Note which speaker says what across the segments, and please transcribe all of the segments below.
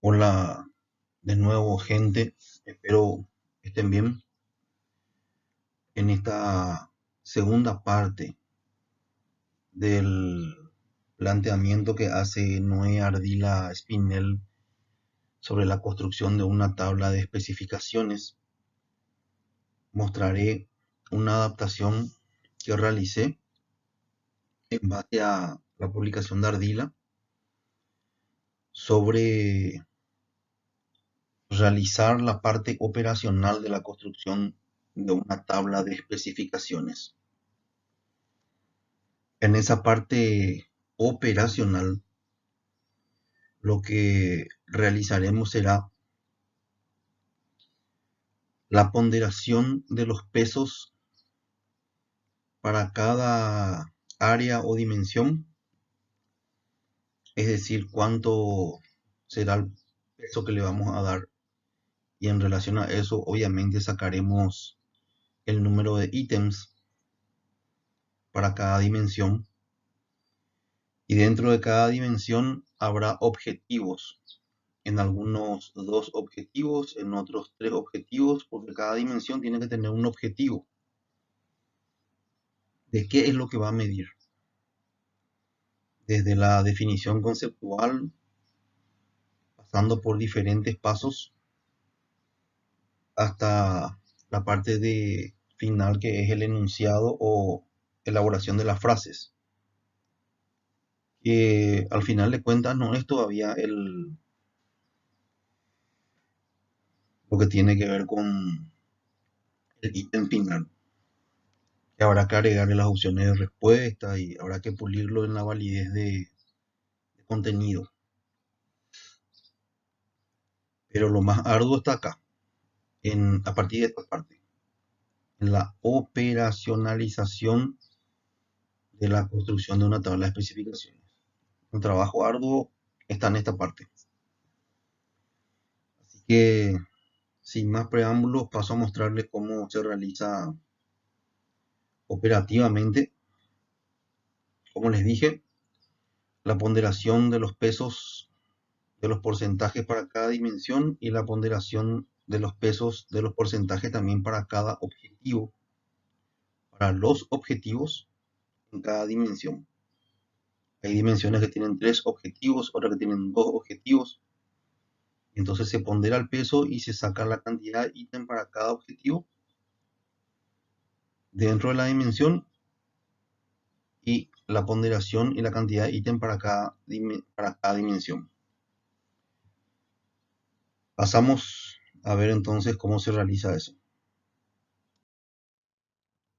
Speaker 1: Hola de nuevo, gente. Espero estén bien. En esta segunda parte del planteamiento que hace Noé Ardila Spinell sobre la construcción de una tabla de especificaciones, mostraré una adaptación que realicé en base a la publicación de Ardila sobre realizar la parte operacional de la construcción de una tabla de especificaciones. En esa parte operacional, lo que realizaremos será la ponderación de los pesos para cada área o dimensión, es decir, cuánto será el peso que le vamos a dar, y en relación a eso obviamente sacaremos el número de ítems para cada dimensión, y dentro de cada dimensión habrá objetivos. En algunos 2 objetivos, en otros 3 objetivos, porque cada dimensión tiene que tener un objetivo de qué es lo que va a medir. Desde la definición conceptual, pasando por diferentes pasos, hasta la parte de final, que es el enunciado o elaboración de las frases. Que al final de cuentas no es todavía lo que tiene que ver con el ítem final. Que habrá que agregarle las opciones de respuesta y habrá que pulirlo en la validez de contenido. Pero lo más arduo está acá, a partir de esta parte, en la operacionalización de la construcción de una tabla de especificaciones. Un trabajo arduo está en esta parte. Así que, sin más preámbulos, paso a mostrarles cómo se realiza operativamente. Como les dije, la ponderación de los pesos de los porcentajes para cada dimensión y la ponderación de los pesos de los porcentajes también para cada objetivo, para los objetivos en cada dimensión. Hay dimensiones que tienen 3 objetivos, otras que tienen 2 objetivos. Entonces se pondera el peso y se saca la cantidad de ítem para cada objetivo dentro de la dimensión, y la ponderación y la cantidad de ítem para cada dimensión. Pasamos a ver entonces cómo se realiza eso.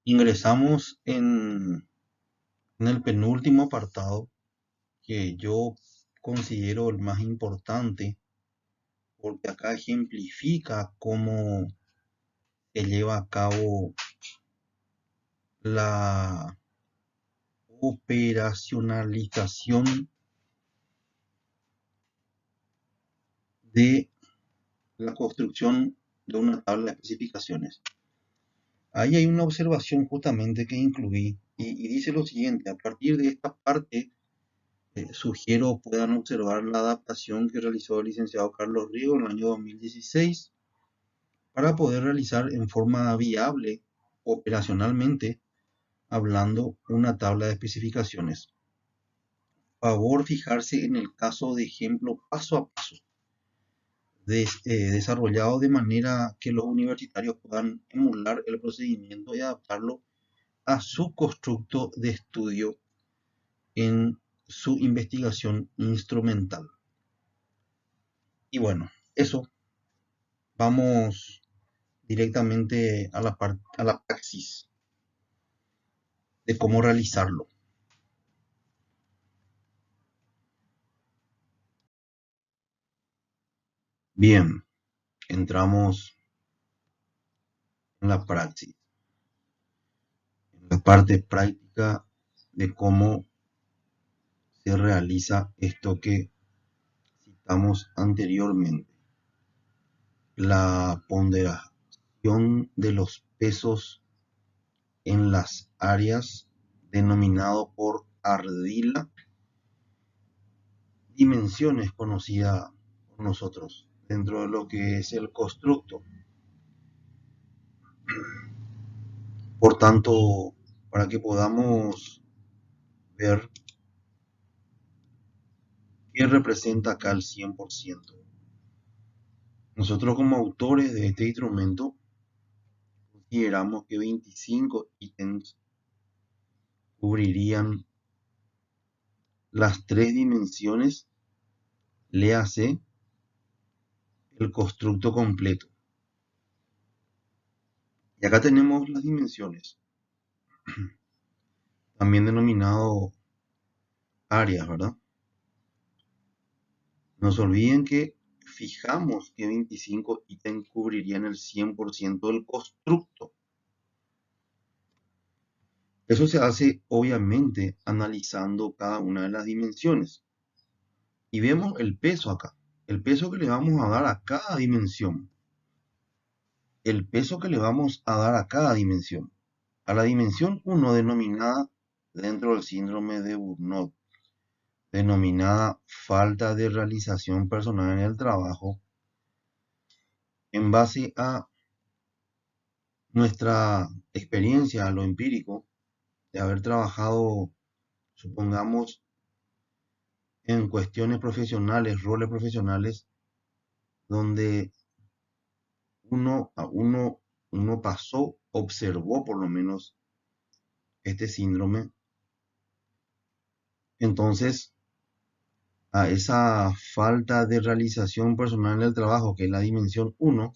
Speaker 1: Ingresamos en el penúltimo apartado, que yo considero el más importante, porque acá ejemplifica cómo se lleva a cabo la operacionalización de la construcción de una tabla de especificaciones. Ahí hay una observación justamente que incluí, y dice lo siguiente: a partir de esta parte, sugiero puedan observar la adaptación que realizó el licenciado Carlos Rigo en el año 2016 para poder realizar en forma viable, operacionalmente hablando, una tabla de especificaciones. Favor fijarse en el caso de ejemplo paso a paso, desarrollado de manera que los universitarios puedan emular el procedimiento y adaptarlo a su constructo de estudio en su investigación instrumental. Y bueno, eso, vamos directamente a la praxis de cómo realizarlo. Bien, entramos en la praxis, en la parte práctica de cómo se realiza esto que citamos anteriormente: la ponderación de los pesos en las áreas, denominado por Ardila dimensiones, conocida con nosotros dentro de lo que es el constructo. Por tanto, para que podamos ver qué representa acá el 100%, nosotros como autores de este instrumento consideramos que 25 ítems cubrirían las tres dimensiones, léase el constructo completo. Y acá tenemos las dimensiones, también denominado áreas, ¿verdad? No se olviden que fijamos que 25 ítems cubrirían el 100% del constructo. Eso se hace obviamente analizando cada una de las dimensiones. Y vemos el peso acá, el peso que le vamos a dar a cada dimensión. El peso que le vamos a dar a cada dimensión. A la dimensión 1 denominada dentro del síndrome de Burnout, denominada falta de realización personal en el trabajo, en base a nuestra experiencia, a lo empírico, de haber trabajado, supongamos, en cuestiones profesionales, roles profesionales, donde uno pasó, observó por lo menos este síndrome. Entonces, a esa falta de realización personal en el trabajo, que es la dimensión 1,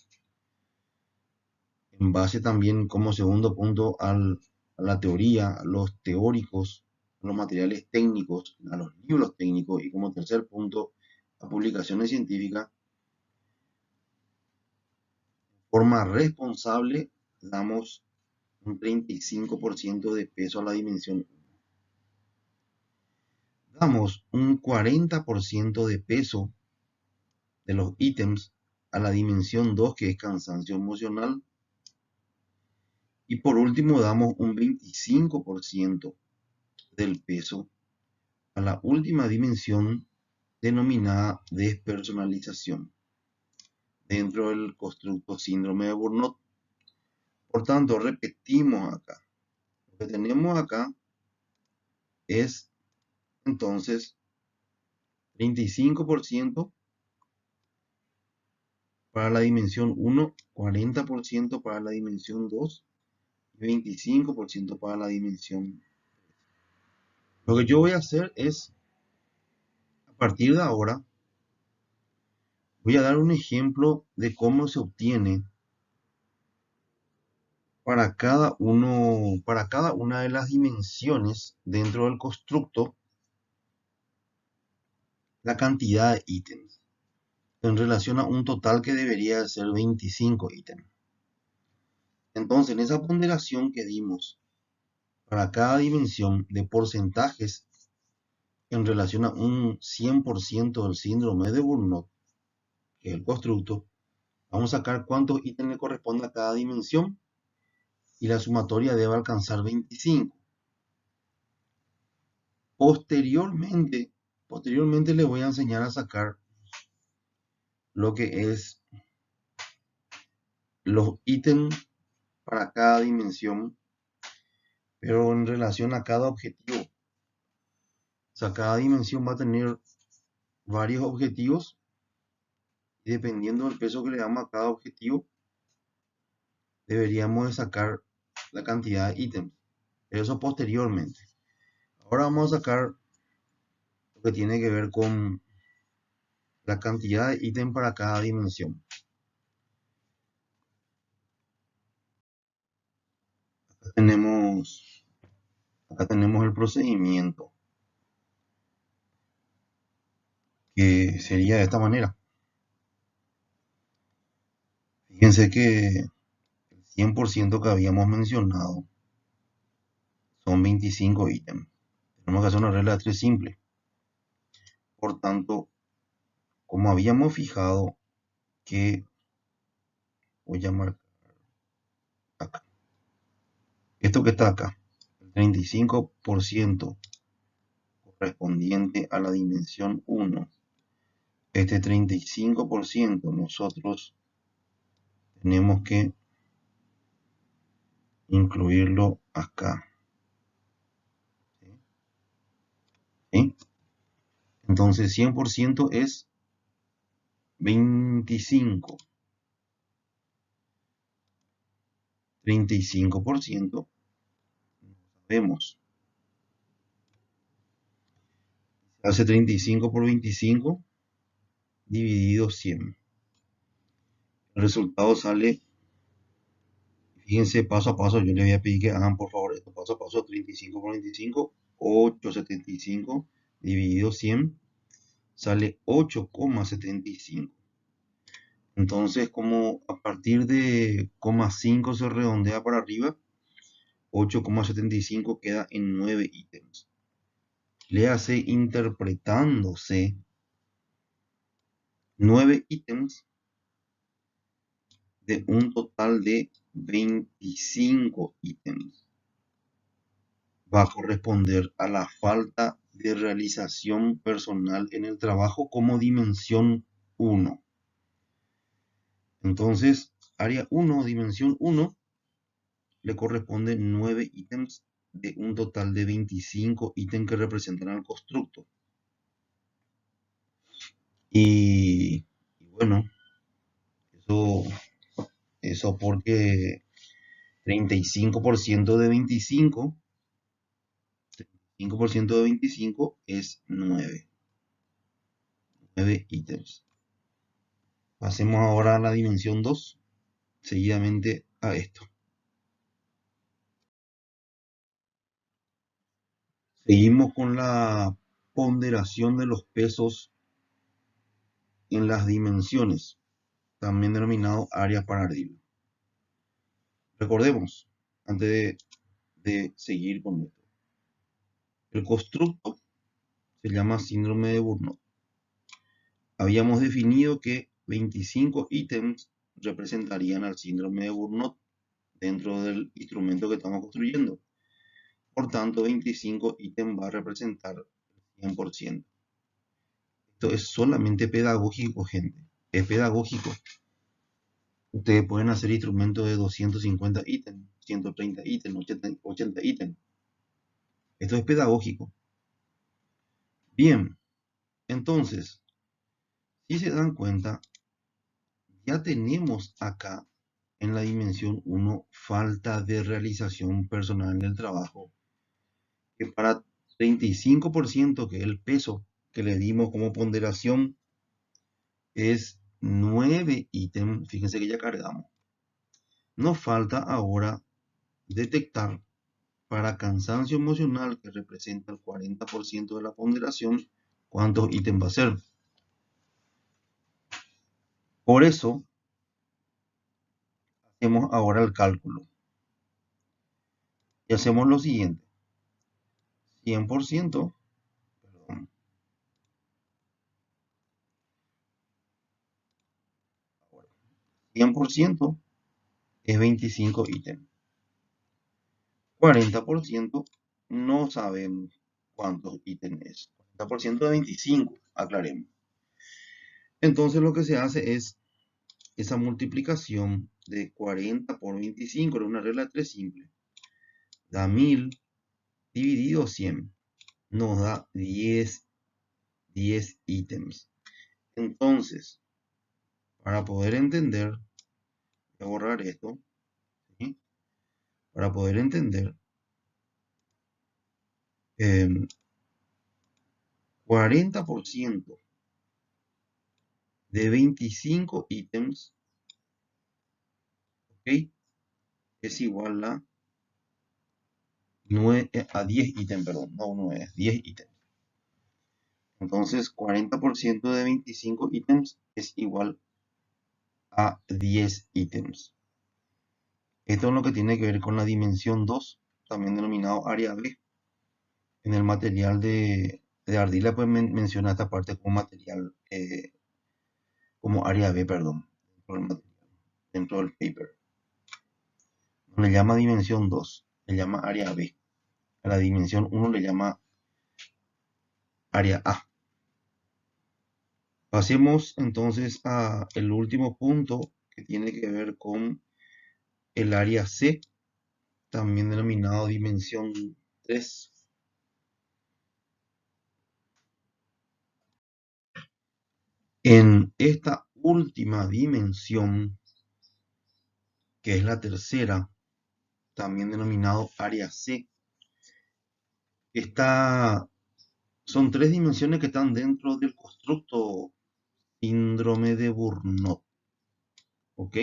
Speaker 1: en base también como segundo punto a la teoría, a los teóricos, a los materiales técnicos, a los libros técnicos, y como tercer punto a publicaciones científicas, de forma responsable damos un 35% de peso a la dimensión 1. Damos un 40% de peso de los ítems a la dimensión 2, que es cansancio emocional. Y por último damos un 25% del peso a la última dimensión denominada despersonalización dentro del constructo síndrome de Burnout. Por tanto, repetimos acá. Lo que tenemos acá es entonces 35% para la dimensión 1, 40% para la dimensión 2 y 25% para la dimensión 3. Lo que yo voy a hacer es, a partir de ahora, voy a dar un ejemplo de cómo se obtiene para cada una de las dimensiones dentro del constructo la cantidad de ítems en relación a un total que debería de ser 25 ítems. Entonces, en esa ponderación que dimos para cada dimensión de porcentajes en relación a un 100% del síndrome de Burnout, que es el constructo, vamos a sacar cuántos ítems le corresponde a cada dimensión y la sumatoria debe alcanzar 25. Posteriormente le voy a enseñar a sacar lo que es los ítems para cada dimensión, pero en relación a cada objetivo. O sea, cada dimensión va a tener varios objetivos y dependiendo del peso que le damos a cada objetivo, deberíamos de sacar la cantidad de ítems. Pero eso posteriormente. Ahora vamos a sacar lo que tiene que ver con la cantidad de ítems para cada dimensión. Acá tenemos el procedimiento, que sería de esta manera. Fíjense que el 100% que habíamos mencionado son 25 ítems. Tenemos que hacer una regla de 3 simple. Por tanto, como habíamos fijado que voy a marcar acá, esto que está acá, el 35% correspondiente a la dimensión 1 Este 35% nosotros tenemos que incluirlo acá. ¿Sí? Entonces 100% es 25. 35% no sabemos. Hace 35 por 25 dividido 100. El resultado sale, fíjense paso a paso, yo les voy a pedir que hagan por favor esto paso a paso. 35 por 25, 8,75 dividido 100 sale 8,75. Entonces, como a partir de 0,5 se redondea para arriba, 8,75 queda en 9 ítems. Le hace interpretándose 9 ítems de un total de 25 ítems. Va a corresponder a la falta de realización personal en el trabajo como dimensión 1. Entonces, área 1, dimensión 1, le corresponde 9 ítems de un total de 25 ítems que representan al constructo. Y bueno, eso porque 35% de 25, 35% de 25 es 9 ítems. Pasemos ahora a la dimensión 2, seguidamente a esto. Seguimos con la ponderación de los pesos en las dimensiones, también denominado área para ardilla. Recordemos, antes de seguir con esto, el constructo se llama síndrome de Burnout. Habíamos definido que 25 ítems representarían al síndrome de Burnout dentro del instrumento que estamos construyendo. Por tanto, 25 ítems va a representar el 100%. Esto es solamente pedagógico, gente. Es pedagógico. Ustedes pueden hacer instrumentos de 250 ítems, 130 ítems, 80 ítems. Esto es pedagógico. Bien, entonces, si se dan cuenta, ya tenemos acá en la dimensión 1 falta de realización personal en el trabajo, que para 35%, que es el peso que le dimos como ponderación, es 9 ítems. Fíjense que ya cargamos. Nos falta ahora detectar para cansancio emocional, que representa el 40% de la ponderación, cuántos ítems va a ser. Por eso, hacemos ahora el cálculo. Y hacemos lo siguiente. 100%, perdón, 100% es 25 ítems. 40% no sabemos cuántos ítems es. 40% de 25, aclaremos. Entonces lo que se hace es esa multiplicación de 40 por 25, es una regla de 3 simple. Da 1000 dividido 100. Nos da 10 ítems. Entonces, para poder entender, voy a borrar esto, ¿sí? Para poder entender, 40% de 25 ítems, ¿ok? Es igual a 10 ítems, perdón, no 9, es 10 ítems. Entonces, 40% de 25 ítems es igual a 10 ítems. Esto es lo que tiene que ver con la dimensión 2, también denominado área B. En el material de Ardila pues menciona esta parte como material, como área B, perdón, dentro del paper. No le llama dimensión 2, le llama área B. A la dimensión 1 le llama área A. Pasemos entonces a el último punto que tiene que ver con el área C, también denominado dimensión 3. En esta última dimensión, que es la tercera, también denominado área C, son tres dimensiones que están dentro del constructo síndrome de Burnout. ¿Ok?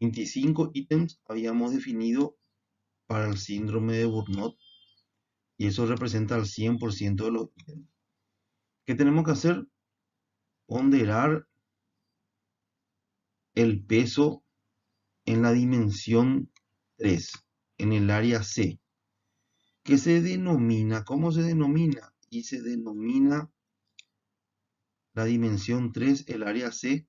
Speaker 1: 25 ítems habíamos definido para el síndrome de Burnout y eso representa el 100% de los ítems. ¿Qué tenemos que hacer? Ponderar el peso en la dimensión 3, en el área C, que se denomina, ¿cómo se denomina? Y se denomina la dimensión 3, el área C,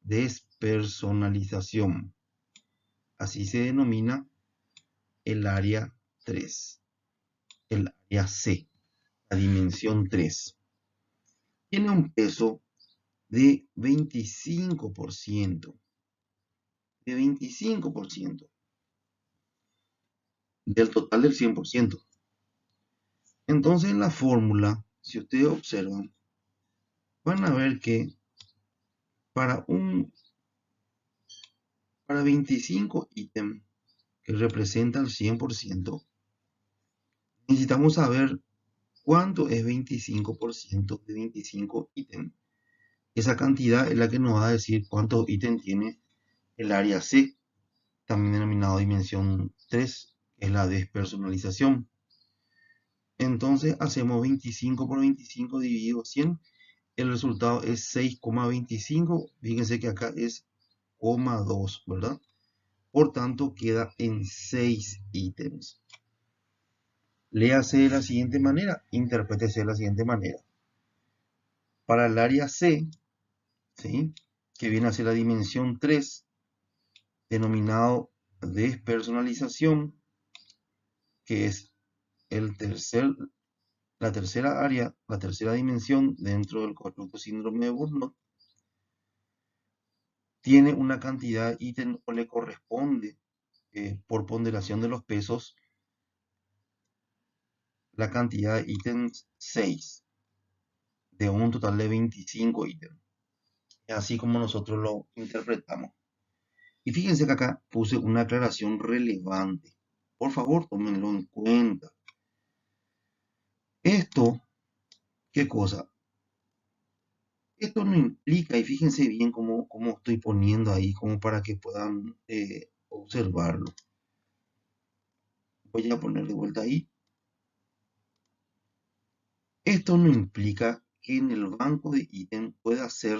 Speaker 1: despersonalización. Así se denomina el área 3, el área C, la dimensión 3. Tiene un peso de 25%, de 25% del total del 100%. Entonces en la fórmula, si ustedes observan, van a ver que para 25 ítems que representan el 100%, necesitamos saber cuánto es 25% de 25 ítems. Esa cantidad es la que nos va a decir cuántos ítems tiene el área C, también denominado dimensión 3, que es la despersonalización. Entonces hacemos 25 por 25 dividido 100. El resultado es 6,25. Fíjense que acá es 0,2, ¿verdad? Por tanto, queda en 6 ítems. Léase de la siguiente manera, interprétese de la siguiente manera. Para el área C, ¿sí?, que viene a ser la dimensión 3, denominado despersonalización, que es la tercera área, la tercera dimensión dentro del constructo síndrome de Burnout, tiene una cantidad de ítem o le corresponde por ponderación de los pesos la cantidad de ítems 6 de un total de 25 ítems. Así como nosotros lo interpretamos. Y fíjense que acá puse una aclaración relevante. Por favor, tómenlo en cuenta. Esto, ¿qué cosa? Esto no implica, y fíjense bien cómo estoy poniendo ahí, como para que puedan observarlo. Voy a poner de vuelta ahí. Esto no implica que en el banco de ítem pueda ser,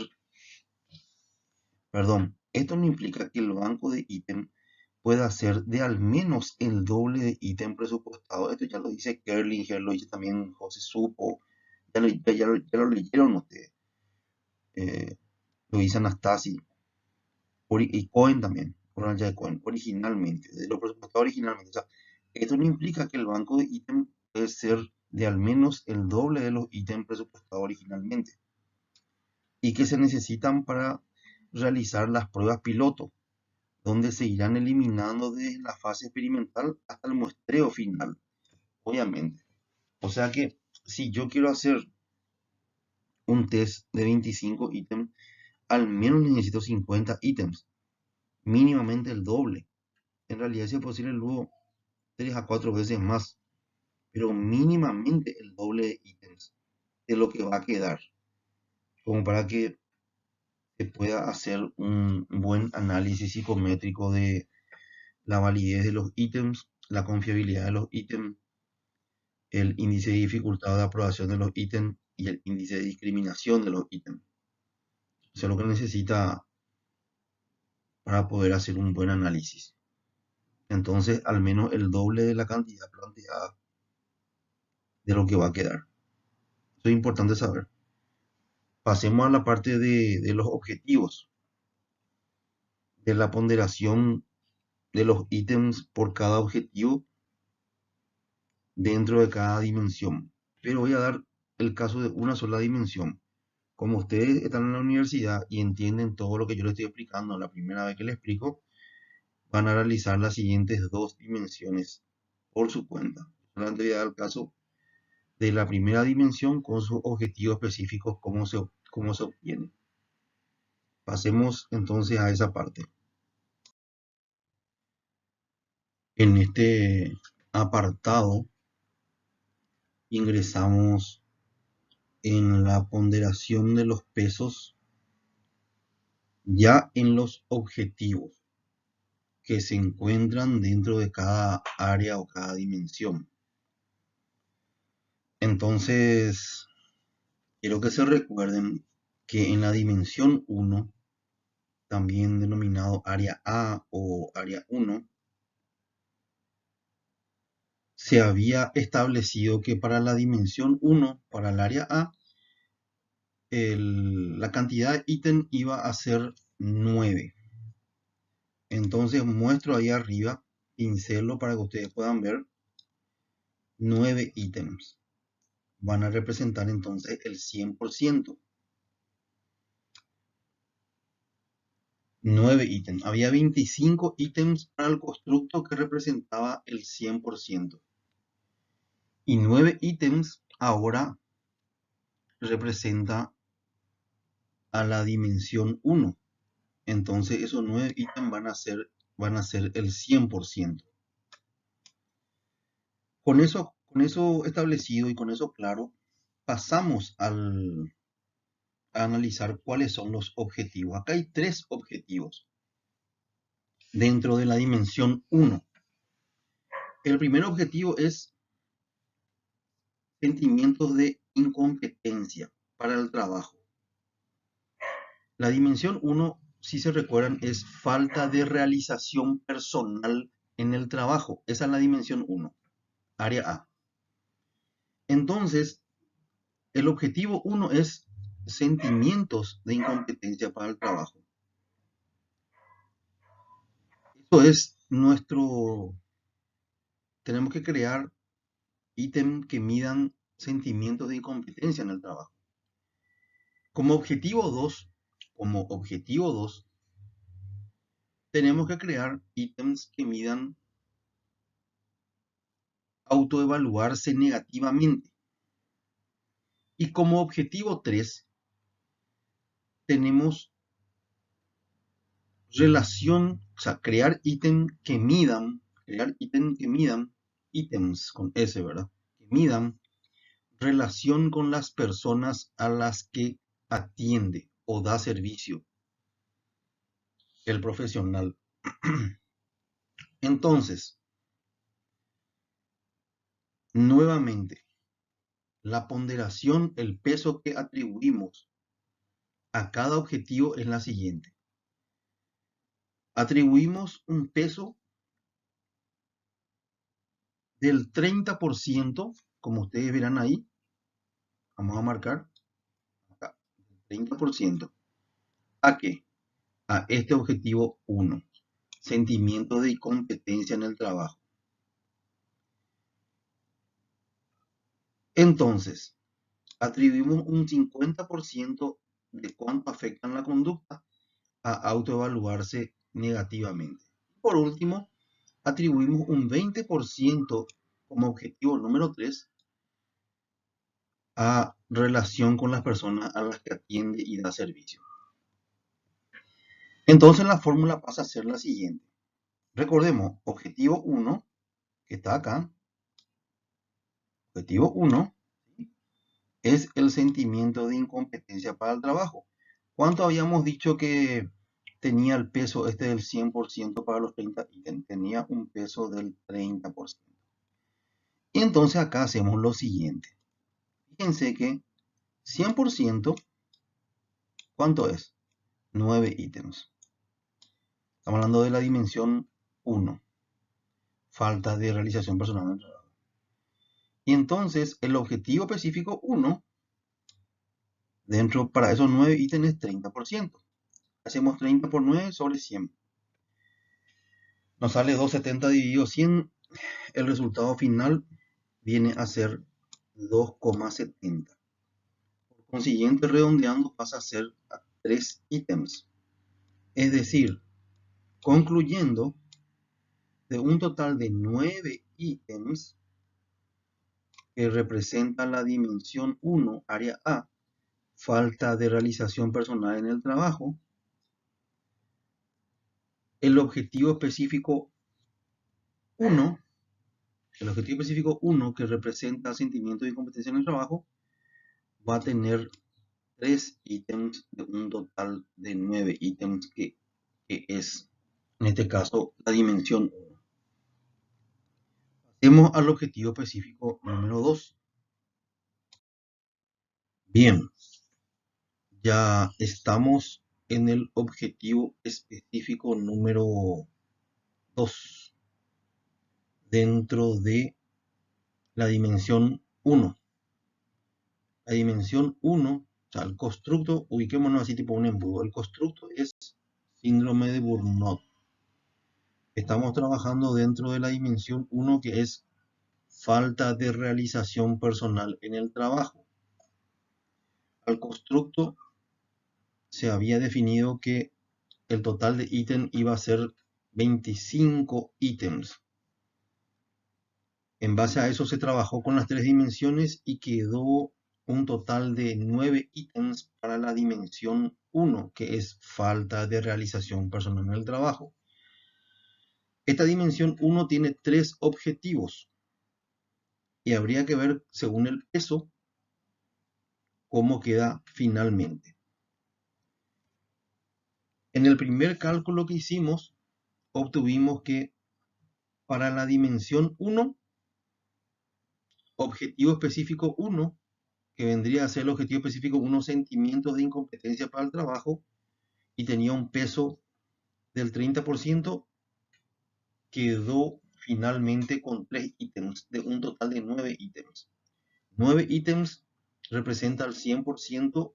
Speaker 1: perdón, esto no implica que el banco de ítem pueda ser de al menos el doble de ítem presupuestado. Esto ya lo dice Kerlinger, lo dice también José Supo, ya lo leyeron ustedes. Lo dice Anastasi y Cohen también, de Cohen, originalmente, de lo presupuestado originalmente. O sea, esto no implica que el banco de ítem puede ser de al menos el doble de los ítems presupuestados originalmente y que se necesitan para realizar las pruebas piloto, donde se irán eliminando desde la fase experimental hasta el muestreo final, obviamente. O sea que si yo quiero hacer un test de 25 ítems, al menos necesito 50 ítems, mínimamente el doble. En realidad, si es posible, luego 3 a 4 veces más, pero mínimamente el doble de ítems de lo que va a quedar, como para que se pueda hacer un buen análisis psicométrico de la validez de los ítems, la confiabilidad de los ítems, el índice de dificultad de aprobación de los ítems y el índice de discriminación de los ítems. Eso es lo que necesita para poder hacer un buen análisis. Entonces, al menos el doble de la cantidad planteada de lo que va a quedar. Eso es importante saber. Pasemos a la parte de los objetivos, de la ponderación de los ítems por cada objetivo dentro de cada dimensión. Pero voy a dar el caso de una sola dimensión. como ustedes están en la universidad y entienden todo lo que yo les estoy explicando la primera vez que les explico, van a realizar las siguientes dos dimensiones por su cuenta. Solamente voy a dar el caso de la primera dimensión con sus objetivos específicos, cómo se obtiene. Pasemos entonces a esa parte. En este apartado ingresamos en la ponderación de los pesos ya en los objetivos que se encuentran dentro de cada área o cada dimensión. Entonces, quiero que se recuerden que en la dimensión 1, también denominado área A o área 1, se había establecido que para la dimensión 1, para el área A, la cantidad de ítem iba a ser 9. Entonces muestro ahí arriba, pincelo para que ustedes puedan ver, 9 ítems. Van a representar entonces el 100%. 9 ítems. Había 25 ítems para el constructo que representaba el 100%. Y 9 ítems ahora representa a la dimensión 1. Entonces esos 9 ítems van a ser el 100%. Con eso establecido y con eso claro, pasamos a analizar cuáles son los objetivos. Acá hay 3 objetivos dentro de la dimensión 1. El primer objetivo es sentimientos de incompetencia para el trabajo. La dimensión 1, si se recuerdan, es falta de realización personal en el trabajo. Esa es la dimensión 1, área A. Entonces, el objetivo 1 es sentimientos de incompetencia para el trabajo. Esto es tenemos que crear ítems que midan sentimientos de incompetencia en el trabajo. Como objetivo 2, tenemos que crear ítems que midan autoevaluarse negativamente. Y como objetivo 3, tenemos relación, o sea, crear ítems con S, ¿verdad? Que midan relación con las personas a las que atiende o da servicio el profesional. Entonces, nuevamente, la ponderación, el peso que atribuimos a cada objetivo es la siguiente. Atribuimos un peso del 30%, como ustedes verán ahí. Vamos a marcar acá, 30%. ¿A qué? A este objetivo 1, sentimiento de incompetencia en el trabajo. Entonces, atribuimos un 50% de cuánto afectan la conducta a autoevaluarse negativamente. Por último, atribuimos un 20% como objetivo número 3 a relación con las personas a las que atiende y da servicio. Entonces la fórmula pasa a ser la siguiente. Recordemos, objetivo 1, que está acá, objetivo 1 es el sentimiento de incompetencia para el trabajo. ¿Cuánto habíamos dicho que tenía el peso este del 100% para los 30 ítems? Tenía un peso del 30%. Y entonces acá hacemos lo siguiente. Fíjense que 100%, ¿cuánto es? 9 ítems. Estamos hablando de la dimensión 1. Falta de realización personal en el trabajo. Y entonces el objetivo específico 1, dentro para esos 9 ítems es 30%. Hacemos 30 por 9 sobre 100. Nos sale 270 dividido 100. El resultado final viene a ser 2,70. consiguiente, redondeando pasa a ser 3 ítems. Es decir, concluyendo, de un total de 9 ítems que representan la dimensión 1, área A, falta de realización personal en el trabajo, el objetivo específico 1, que representa sentimiento de incompetencia en el trabajo, va a tener 3 ítems de un total de 9 ítems que es, en este caso, la dimensión 1. Pasemos al objetivo específico número 2. Bien, ya estamos en el objetivo específico número 2 dentro de la dimensión 1. La dimensión 1, o sea, el constructo, ubiquémonos así tipo un embudo. El constructo es síndrome de Burnout. Estamos trabajando dentro de la dimensión 1, que es falta de realización personal en el trabajo. Al constructo se había definido que el total de ítem iba a ser 25 ítems. En base a eso se trabajó con las 3 dimensiones y quedó un total de 9 ítems para la dimensión 1, que es falta de realización personal en el trabajo. Esta dimensión 1 tiene 3 objetivos y habría que ver, según el peso, cómo queda finalmente. En el primer cálculo que hicimos, obtuvimos que para la dimensión 1, objetivo específico 1, que vendría a ser el objetivo específico 1, sentimientos de incompetencia para el trabajo, y tenía un peso del 30%, quedó finalmente con 3 ítems, de un total de 9 ítems. 9 ítems representa el 100%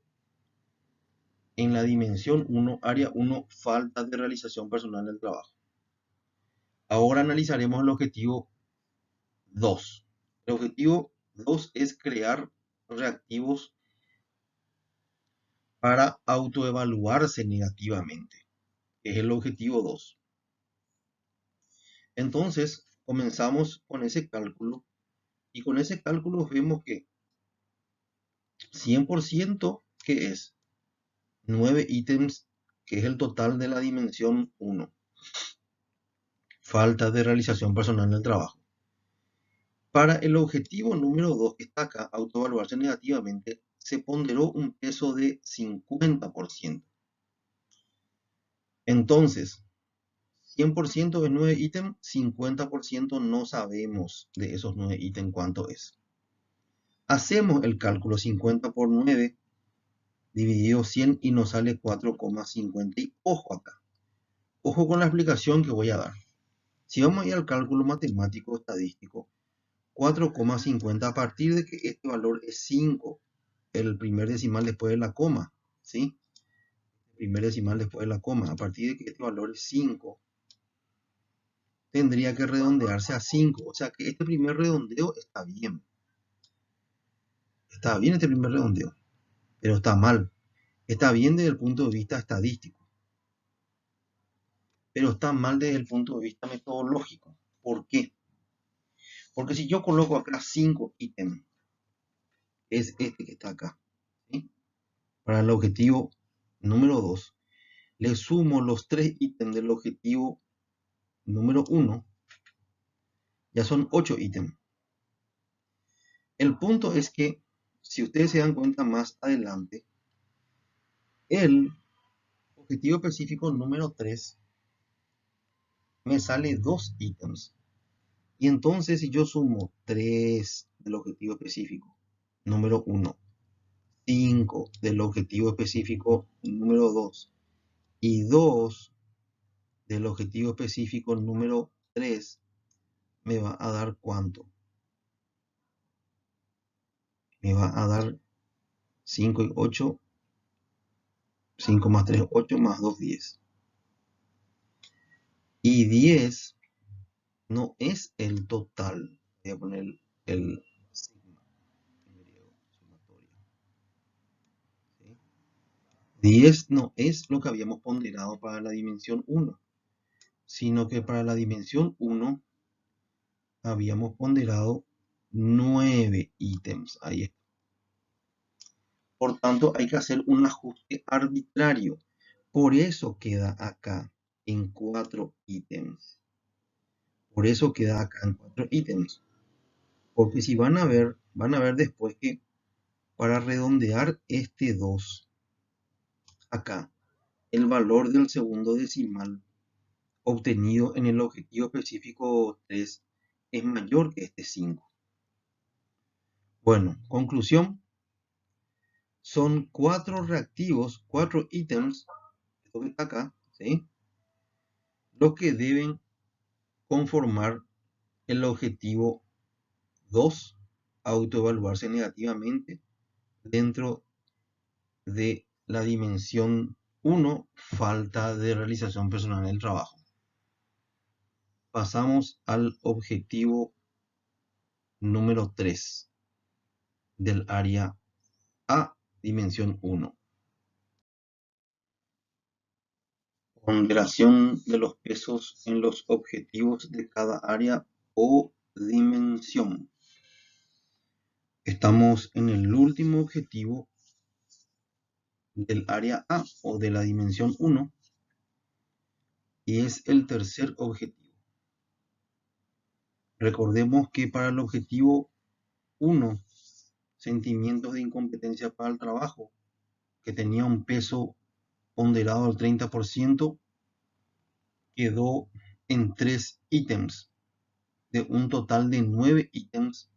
Speaker 1: en la dimensión 1, área 1, falta de realización personal del trabajo. Ahora analizaremos el objetivo 2. El objetivo 2 es crear reactivos para autoevaluarse negativamente. Es el objetivo 2. Entonces, comenzamos con ese cálculo y con ese cálculo vemos que 100%, que es 9 ítems, que es el total de la dimensión 1. Falta de realización personal en el trabajo. Para el objetivo número 2, que está acá, autoevaluarse negativamente, se ponderó un peso de 50%. Entonces, 100% de 9 ítems, 50% no sabemos de esos 9 ítems cuánto es. Hacemos el cálculo 50 por 9 dividido 100 y nos sale 4,50. Y ojo acá, ojo con la explicación que voy a dar. Si vamos a ir al cálculo matemático estadístico, 4,50 a partir de que este valor es 5, el primer decimal después de la coma, ¿sí? El primer decimal después de la coma, a partir de que este valor es 5, tendría que redondearse a 5, o sea que este primer redondeo está bien. Está bien este primer redondeo, pero está mal. Está bien desde el punto de vista estadístico, pero está mal desde el punto de vista metodológico. ¿Por qué? Porque si yo coloco acá 5 ítems, es este que está acá, ¿sí? Para el objetivo número 2, le sumo los 3 ítems del objetivo número 1, ya son 8 ítems. El punto es que, si ustedes se dan cuenta más adelante, el objetivo específico número 3 me sale 2 ítems. Y entonces, si yo sumo 3 del objetivo específico número 1, 5 del objetivo específico número 2 y 2 del objetivo específico número 3, me va a dar ¿cuánto? Me va a dar 5 y 8, 5 más 3, 8 más 2, 10. Y 10 no es el total. Voy a poner el sigma en griego, sumatoria. 10 no es lo que habíamos ponderado para la dimensión 1, sino que para la dimensión 1 habíamos ponderado 9 ítems. Ahí está. Por tanto, hay que hacer un ajuste arbitrario. Por eso queda acá en 4 ítems. Por eso queda acá en 4 ítems. Porque si van a ver después que para redondear este 2 acá, el valor del segundo decimal obtenido en el objetivo específico 3 es mayor que este 5. Bueno, conclusión, son 4 reactivos, 4 ítems, esto que está acá, ¿sí?, los que deben conformar el objetivo 2, autoevaluarse negativamente, dentro de la dimensión 1, falta de realización personal en el trabajo. Pasamos al objetivo número 3 del área A, dimensión 1. Ponderación de los pesos en los objetivos de cada área o dimensión. Estamos en el último objetivo del área A o de la dimensión 1 y es el tercer objetivo. Recordemos que para el objetivo 1, sentimientos de incompetencia para el trabajo, que tenía un peso ponderado al 30%, quedó en 3 ítems, de un total de 9 ítems,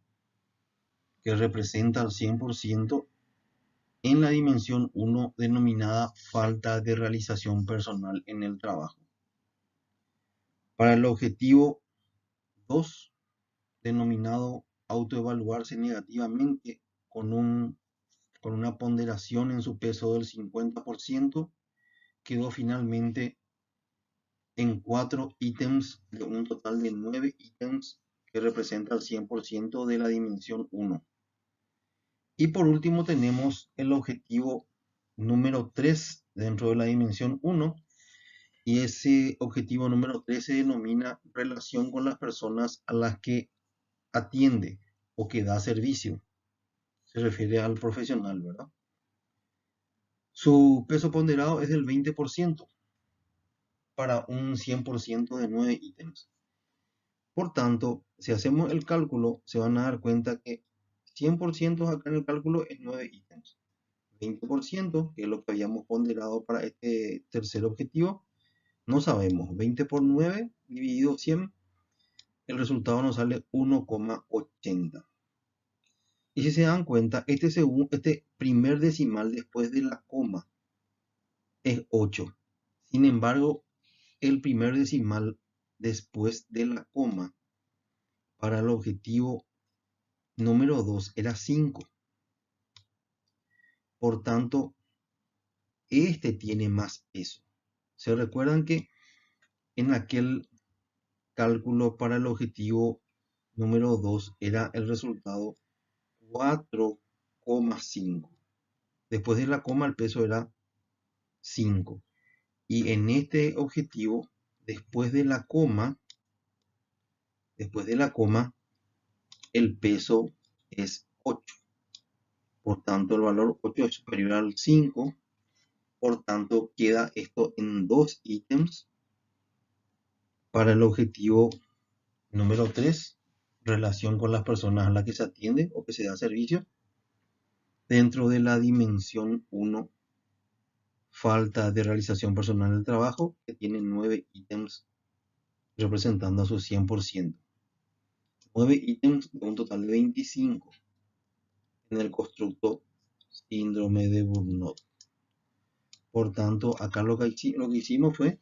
Speaker 1: que representa al 100% en la dimensión 1 denominada falta de realización personal en el trabajo. Para el objetivo 2, denominado autoevaluarse negativamente con una ponderación en su peso del 50%, quedó finalmente en 4 ítems de un total de 9 ítems, que representa el 100% de la dimensión 1. Y por último tenemos el objetivo número 3 dentro de la dimensión 1, y ese objetivo número 3 se denomina relación con las personas a las que atiende o que da servicio. Se refiere al profesional, ¿verdad? Su peso ponderado es del 20% para un 100% de 9 ítems. Por tanto, si hacemos el cálculo, se van a dar cuenta que 100% acá en el cálculo es 9 ítems. 20%, que es lo que habíamos ponderado para este tercer objetivo, no sabemos. 20 por 9 dividido 100, el resultado nos sale 1,80. Y si se dan cuenta, este primer decimal después de la coma es 8. Sin embargo, el primer decimal después de la coma para el objetivo número 2 era 5. Por tanto, este tiene más peso. ¿Se recuerdan que en aquel cálculo para el objetivo número 2 era el resultado 4,5? Después de la coma el peso era 5. Y en este objetivo, después de la coma, el peso es 8. Por tanto, el valor 8 es superior al 5. Por tanto, queda esto en 2 ítems para el objetivo número 3, relación con las personas a las que se atiende o que se da servicio. Dentro de la dimensión 1, falta de realización personal del trabajo, que tiene 9 ítems representando a su 100%. 9 ítems de un total de 25 en el constructo síndrome de Burnout. Por tanto, acá lo que hicimos fue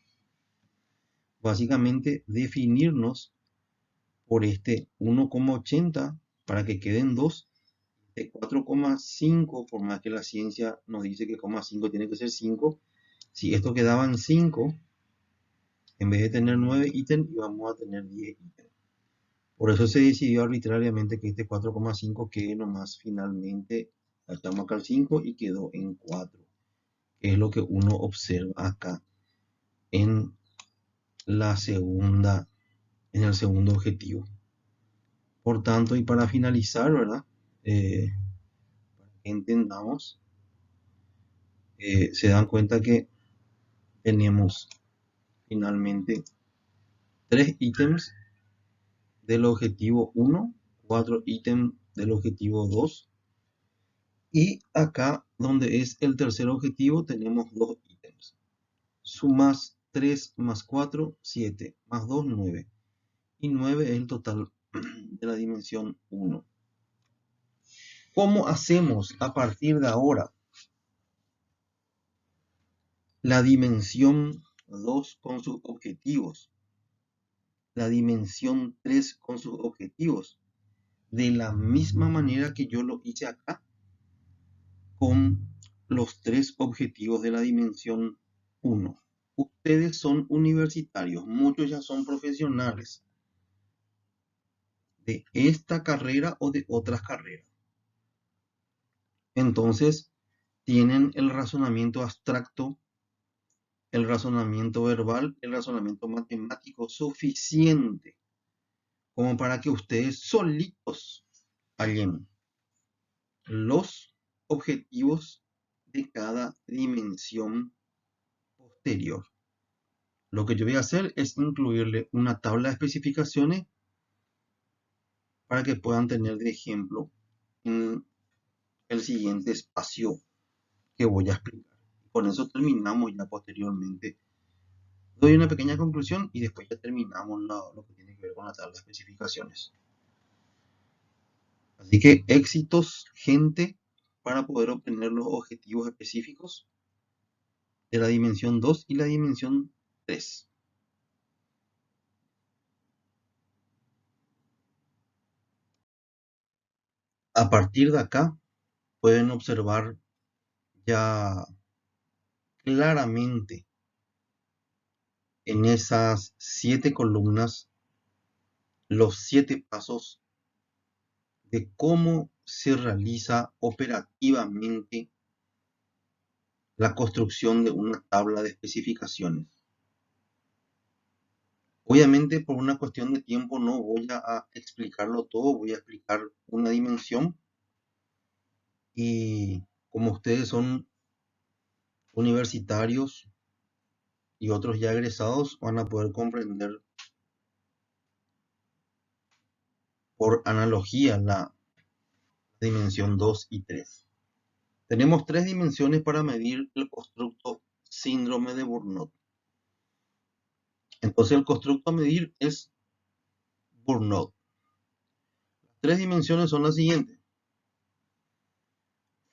Speaker 1: básicamente definirnos por este 1,80 para que queden 2, de 4,5, por más que la ciencia nos dice que 0,5 tiene que ser 5. Si esto quedaba en 5, en vez de tener 9 ítems, íbamos a tener 10 ítems. Por eso se decidió arbitrariamente que este 4,5 quede nomás finalmente. Estamos acá al 5 y quedó en 4. que es lo que uno observa acá en en el segundo objetivo. Por tanto, y para finalizar, ¿verdad? Para que entendamos, se dan cuenta que tenemos finalmente 3 ítems del objetivo 1, 4 ítems del objetivo 2, y acá donde es el tercer objetivo tenemos 2 ítems. Sumas 3 más 4, 7, más 2, 9. Y 9 es el total de la dimensión 1. ¿Cómo hacemos a partir de ahora la dimensión 2 con sus objetivos? La dimensión 3 con sus objetivos. De la misma manera que yo lo hice acá con los 3 objetivos de la dimensión 1. Ustedes son universitarios, muchos ya son profesionales de esta carrera o de otras carreras. Entonces, tienen el razonamiento abstracto, el razonamiento verbal, el razonamiento matemático suficiente como para que ustedes solitos hallen los objetivos de cada dimensión posterior. Lo que yo voy a hacer es incluirle una tabla de especificaciones para que puedan tener de ejemplo en el siguiente espacio que voy a explicar. Con eso terminamos ya posteriormente. Doy una pequeña conclusión y después ya terminamos lo que tiene que ver con la tabla de especificaciones. Así que éxitos, gente, para poder obtener los objetivos específicos de la dimensión 2 y la dimensión 3. A partir de acá pueden observar ya claramente en esas 7 columnas los 7 pasos de cómo se realiza operativamente la construcción de una tabla de especificaciones. Obviamente por una cuestión de tiempo no voy a explicarlo todo, voy a explicar una dimensión y como ustedes son universitarios y otros ya egresados van a poder comprender por analogía la dimensión 2 y 3. Tenemos 3 dimensiones para medir el constructo síndrome de Burnout. Entonces el constructo a medir es Burnout. Las 3 dimensiones son las siguientes.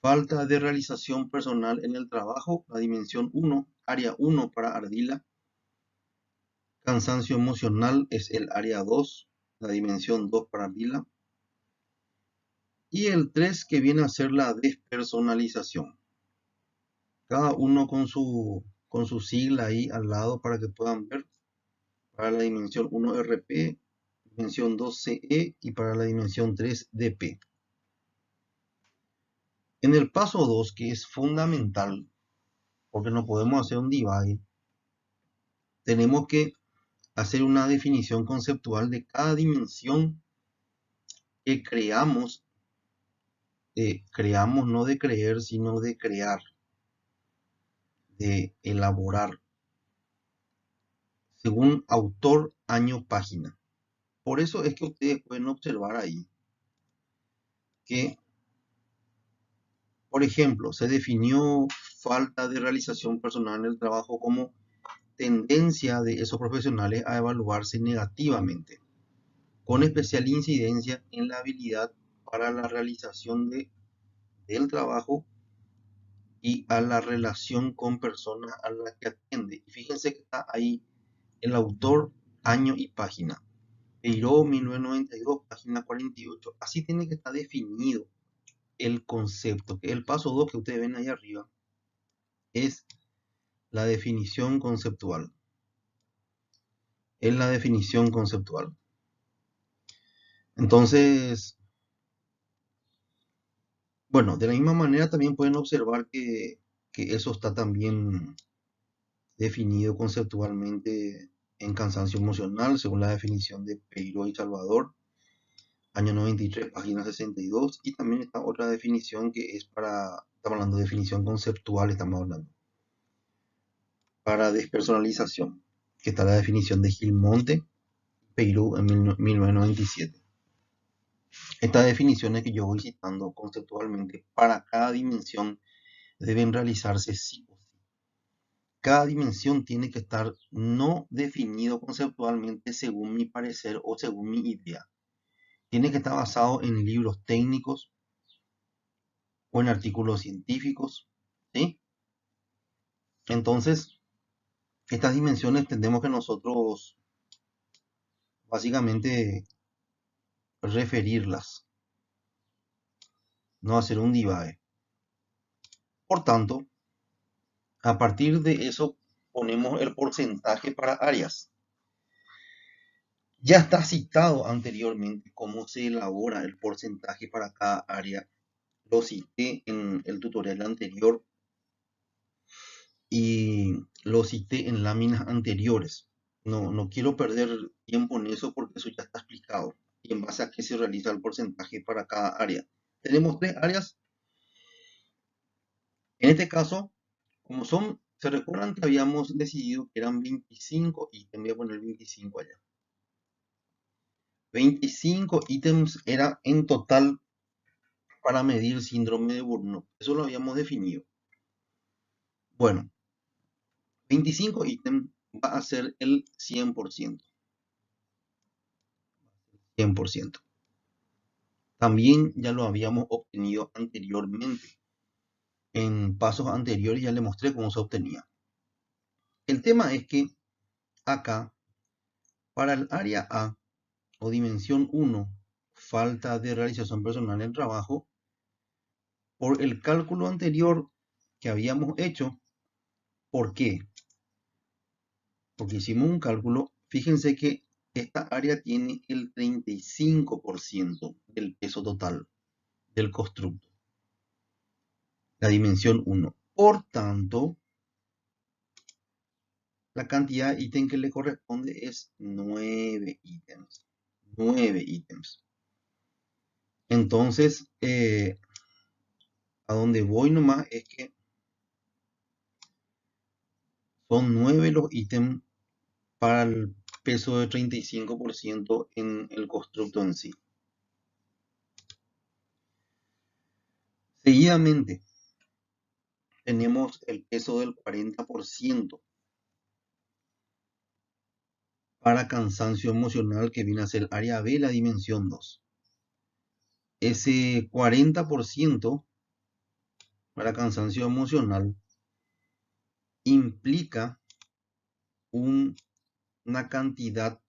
Speaker 1: Falta de realización personal en el trabajo, la dimensión 1, área 1 para Ardila. Cansancio emocional es el área 2, la dimensión 2 para Ardila. Y el 3 que viene a ser la despersonalización. Cada uno con su sigla ahí al lado para que puedan ver. Para la dimensión 1 RP, dimensión 2 CE y para la dimensión 3 DP. En el paso 2, que es fundamental, porque no podemos hacer un divide, tenemos que hacer una definición conceptual de cada dimensión que creamos no de creer, sino de crear, de elaborar, según autor, año, página. Por eso es que ustedes pueden observar ahí que, por ejemplo, se definió falta de realización personal en el trabajo como tendencia de esos profesionales a evaluarse negativamente, con especial incidencia en la habilidad para la realización del trabajo y a la relación con personas a las que atiende. Y fíjense que está ahí el autor, año y página. Peiró 1992, página 48. Así tiene que estar definido el concepto, que el paso 2 que ustedes ven ahí arriba es la definición conceptual. Es la definición conceptual. Entonces, bueno, de la misma manera también pueden observar que que eso está también definido conceptualmente en cansancio emocional, según la definición de Peiró y Salvador, año 93, página 62, y también está otra definición que es estamos hablando de definición conceptual, estamos hablando, para despersonalización, que está la definición de Gilmonte, Peiró en 1997. Estas definiciones que yo voy citando conceptualmente para cada dimensión deben realizarse sí o sí. Cada dimensión tiene que estar no definido conceptualmente según mi parecer o según mi idea. Tiene que estar basado en libros técnicos o en artículos científicos, ¿sí? Entonces, estas dimensiones tendemos que nosotros básicamente referirlas, no hacer un divague. Por tanto, a partir de eso ponemos el porcentaje para áreas. Ya está citado anteriormente cómo se elabora el porcentaje para cada área. Lo cité en el tutorial anterior y lo cité en láminas anteriores. No quiero perder tiempo en eso porque eso ya está explicado. Y en base a qué se realiza el porcentaje para cada área. Tenemos 3 áreas. En este caso, como se recuerdan que habíamos decidido que eran 25 ítems. Voy a poner 25 allá. 25 ítems era en total para medir síndrome de Burnout. Eso lo habíamos definido. Bueno, 25 ítems va a ser el 100%. 100%. También ya lo habíamos obtenido anteriormente. En pasos anteriores ya le mostré cómo se obtenía. El tema es que acá, para el área A o dimensión 1, falta de realización personal en trabajo, por el cálculo anterior que habíamos hecho. ¿Por qué? Porque hicimos un cálculo. Fíjense que esta área tiene el 35% del peso total del constructo, la dimensión 1. Por tanto, la cantidad de ítem que le corresponde es 9 ítems. 9 ítems. Entonces, a donde voy nomás es que son 9 los ítems para el peso de 35% en el constructo en sí. Seguidamente, tenemos el peso del 40% para cansancio emocional, que viene a ser área B, la dimensión 2. Ese 40% para cansancio emocional implica una cantidad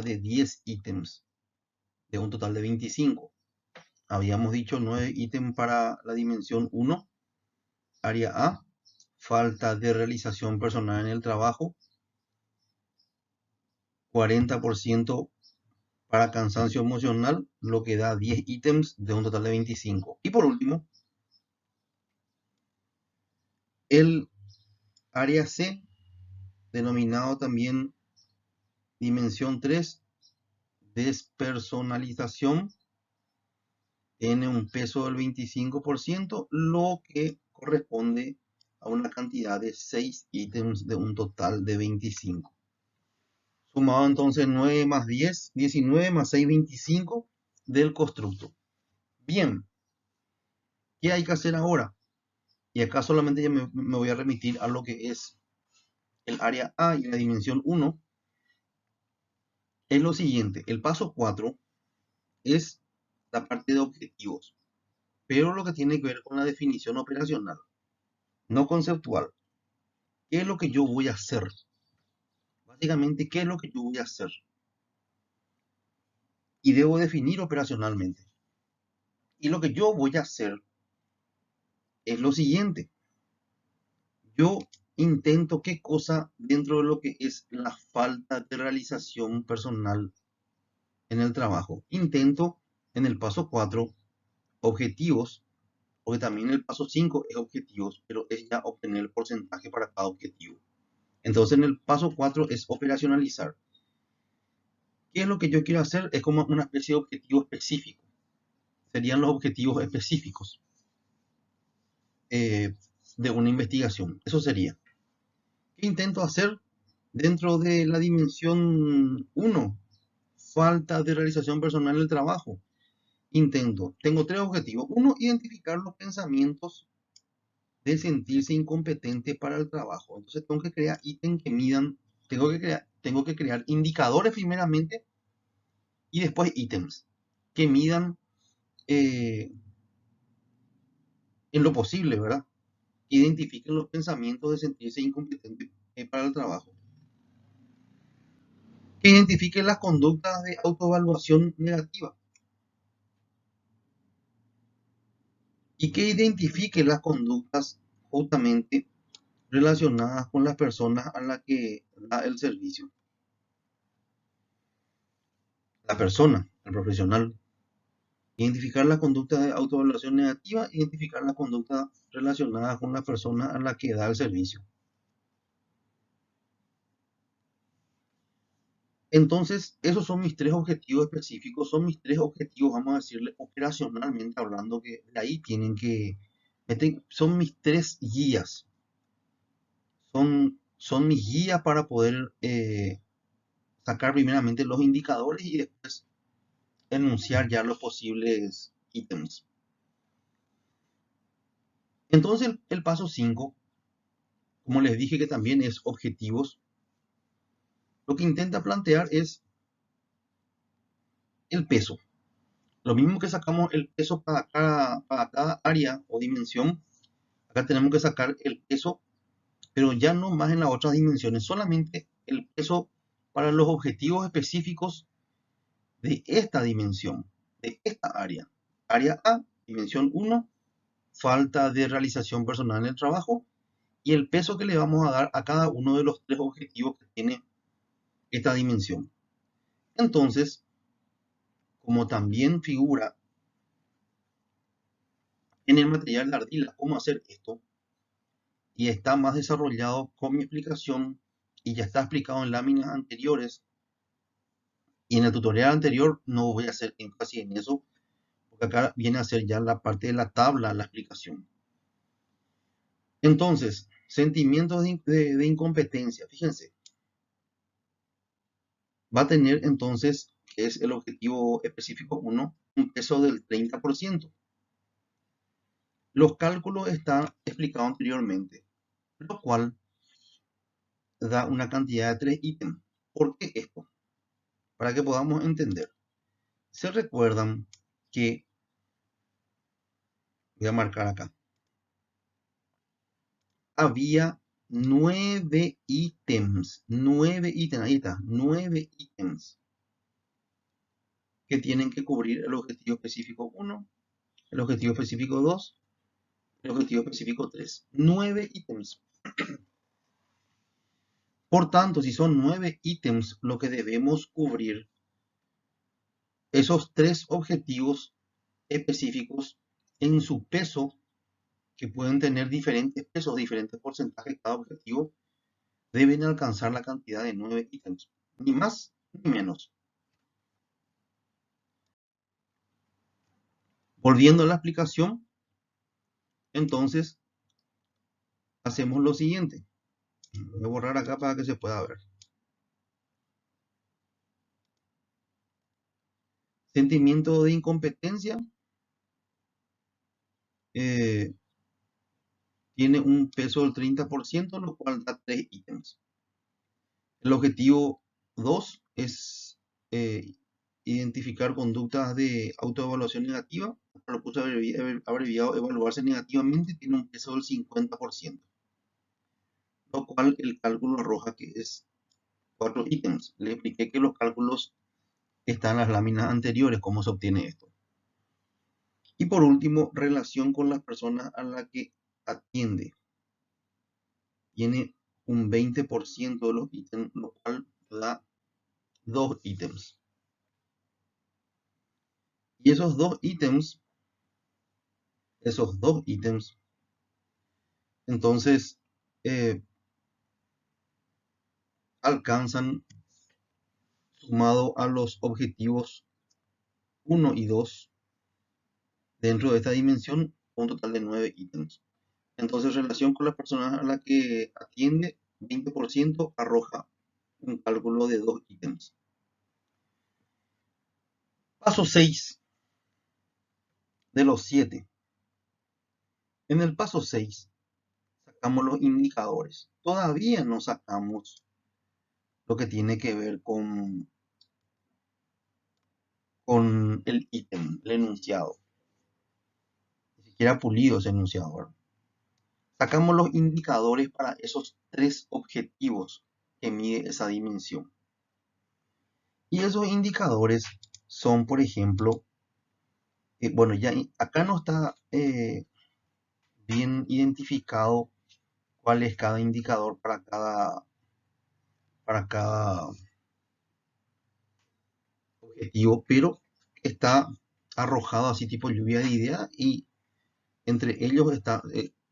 Speaker 1: de 10 ítems de un total de 25. Habíamos dicho 9 ítems para la dimensión 1, área A, falta de realización personal en el trabajo, 40% para cansancio emocional, lo que da 10 ítems de un total de 25. Y por último, el área C, denominado también dimensión 3, despersonalización, tiene un peso del 25%, lo que corresponde a una cantidad de 6 ítems de un total de 25. Sumado entonces 9 más 10, 19 más 6, 25 del constructo. Bien, ¿qué hay que hacer ahora? Y acá solamente ya me voy a remitir a lo que es el área A y la dimensión 1. Es lo siguiente, el paso 4 es la parte de objetivos, pero lo que tiene que ver con la definición operacional, no conceptual. ¿Qué es lo que yo voy a hacer? Básicamente, ¿qué es lo que yo voy a hacer? Y debo definir operacionalmente. Y lo que yo voy a hacer es lo siguiente. Yo intento qué cosa dentro de lo que es la falta de realización personal en el trabajo. Intento en el paso 4 objetivos porque también el paso 5 es objetivos, pero es ya obtener el porcentaje para cada objetivo. Entonces en el paso 4 es operacionalizar. ¿Qué es lo que yo quiero hacer? Es como una especie de objetivo específico. Serían los objetivos específicos de una investigación. Eso sería. ¿Qué intento hacer dentro de la dimensión 1? Falta de realización personal del trabajo. Tengo tres objetivos. Uno, identificar los pensamientos de sentirse incompetente para el trabajo. Entonces tengo que crear ítems que midan, tengo que crear indicadores primeramente y después ítems que midan eh, en lo posible, ¿verdad? Identifiquen los pensamientos de sentirse incompetente para el trabajo. Que identifiquen las conductas de autoevaluación negativa. Y que identifique las conductas justamente relacionadas con las personas a las que da el servicio. La persona, el profesional. Identificar la conducta de autoevaluación negativa, identificar la conducta relacionada con la persona a la que da el servicio. Entonces, esos son mis tres objetivos específicos, son mis tres objetivos, vamos a decirle, operacionalmente hablando, que de ahí tienen que, son mis tres guías, son mis guías para poder sacar primeramente los indicadores y después enunciar ya los posibles ítems. Entonces, el paso 5, como les dije que también es objetivos, lo que intenta plantear es el peso. Lo mismo que sacamos el peso para cada área o dimensión, acá tenemos que sacar el peso, pero ya no más en las otras dimensiones, solamente el peso para los objetivos específicos de esta dimensión, de esta área. Área A, dimensión 1, falta de realización personal en el trabajo, y el peso que le vamos a dar a cada uno de los tres objetivos que tiene esta dimensión. Entonces, como también figura en el material de Ardila cómo hacer esto, y está más desarrollado con mi explicación, y ya está explicado en láminas anteriores, y en el tutorial anterior no voy a hacer énfasis en eso, porque acá viene a ser ya la parte de la tabla, la explicación. Entonces, sentimientos de incompetencia, fíjense, va a tener entonces, que es el objetivo específico 1, un peso del 30%. Los cálculos están explicados anteriormente, lo cual da una cantidad de 3 ítems. ¿Por qué esto? Para que podamos entender. Se recuerdan que, voy a marcar acá, había 9 ítems, ahí está, 9 ítems que tienen que cubrir el objetivo específico 1, el objetivo específico 2, el objetivo específico 3. 9 ítems. Por tanto, si son 9 ítems lo que debemos cubrir, esos 3 objetivos específicos en su peso, que pueden tener diferentes pesos, diferentes porcentajes cada objetivo, deben alcanzar la cantidad de 9 ítems, ni más ni menos. Volviendo a la explicación, entonces hacemos lo siguiente. Voy a borrar acá para que se pueda ver. Sentimiento de incompetencia tiene un peso del 30%, lo cual da 3 ítems. El objetivo 2 es identificar conductas de autoevaluación negativa. Lo puse abreviado, evaluarse negativamente, tiene un peso del 50%. Lo cual el cálculo arroja que es 4 ítems. Le expliqué que los cálculos están en las láminas anteriores, cómo se obtiene esto. Y por último, relación con las personas a las que atiende. Tiene un 20% de los ítems, lo cual da 2 ítems. Y esos 2 ítems esos dos ítems, entonces eh, alcanzan, sumado a los objetivos uno y 2 dentro de esta dimensión, un total de 9 ítems. Entonces, en relación con las personas a las que atiende, 20% arroja un cálculo de 2 ítems. Paso 6 de los 7. En el paso 6 sacamos los indicadores. Todavía no sacamos lo que tiene que ver con el ítem, el enunciado. Ni siquiera pulido ese enunciado, ¿verdad? Sacamos los indicadores para esos 3 objetivos que mide esa dimensión. Y esos indicadores son, por ejemplo, bueno, ya acá no está bien identificado cuál es cada indicador para cada objetivo, pero está arrojado así tipo lluvia de ideas y entre ellos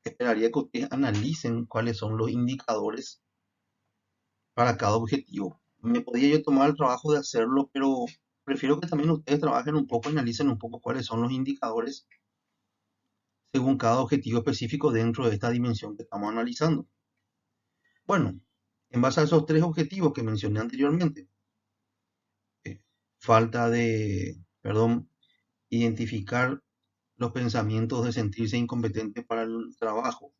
Speaker 1: esperaría que ustedes analicen cuáles son los indicadores para cada objetivo. Me podría yo tomar el trabajo de hacerlo, pero prefiero que también ustedes trabajen un poco, analicen un poco cuáles son los indicadores según cada objetivo específico dentro de esta dimensión que estamos analizando. Bueno, en base a esos 3 objetivos que mencioné anteriormente, eh, perdón, identificar los pensamientos de sentirse incompetente para el trabajo,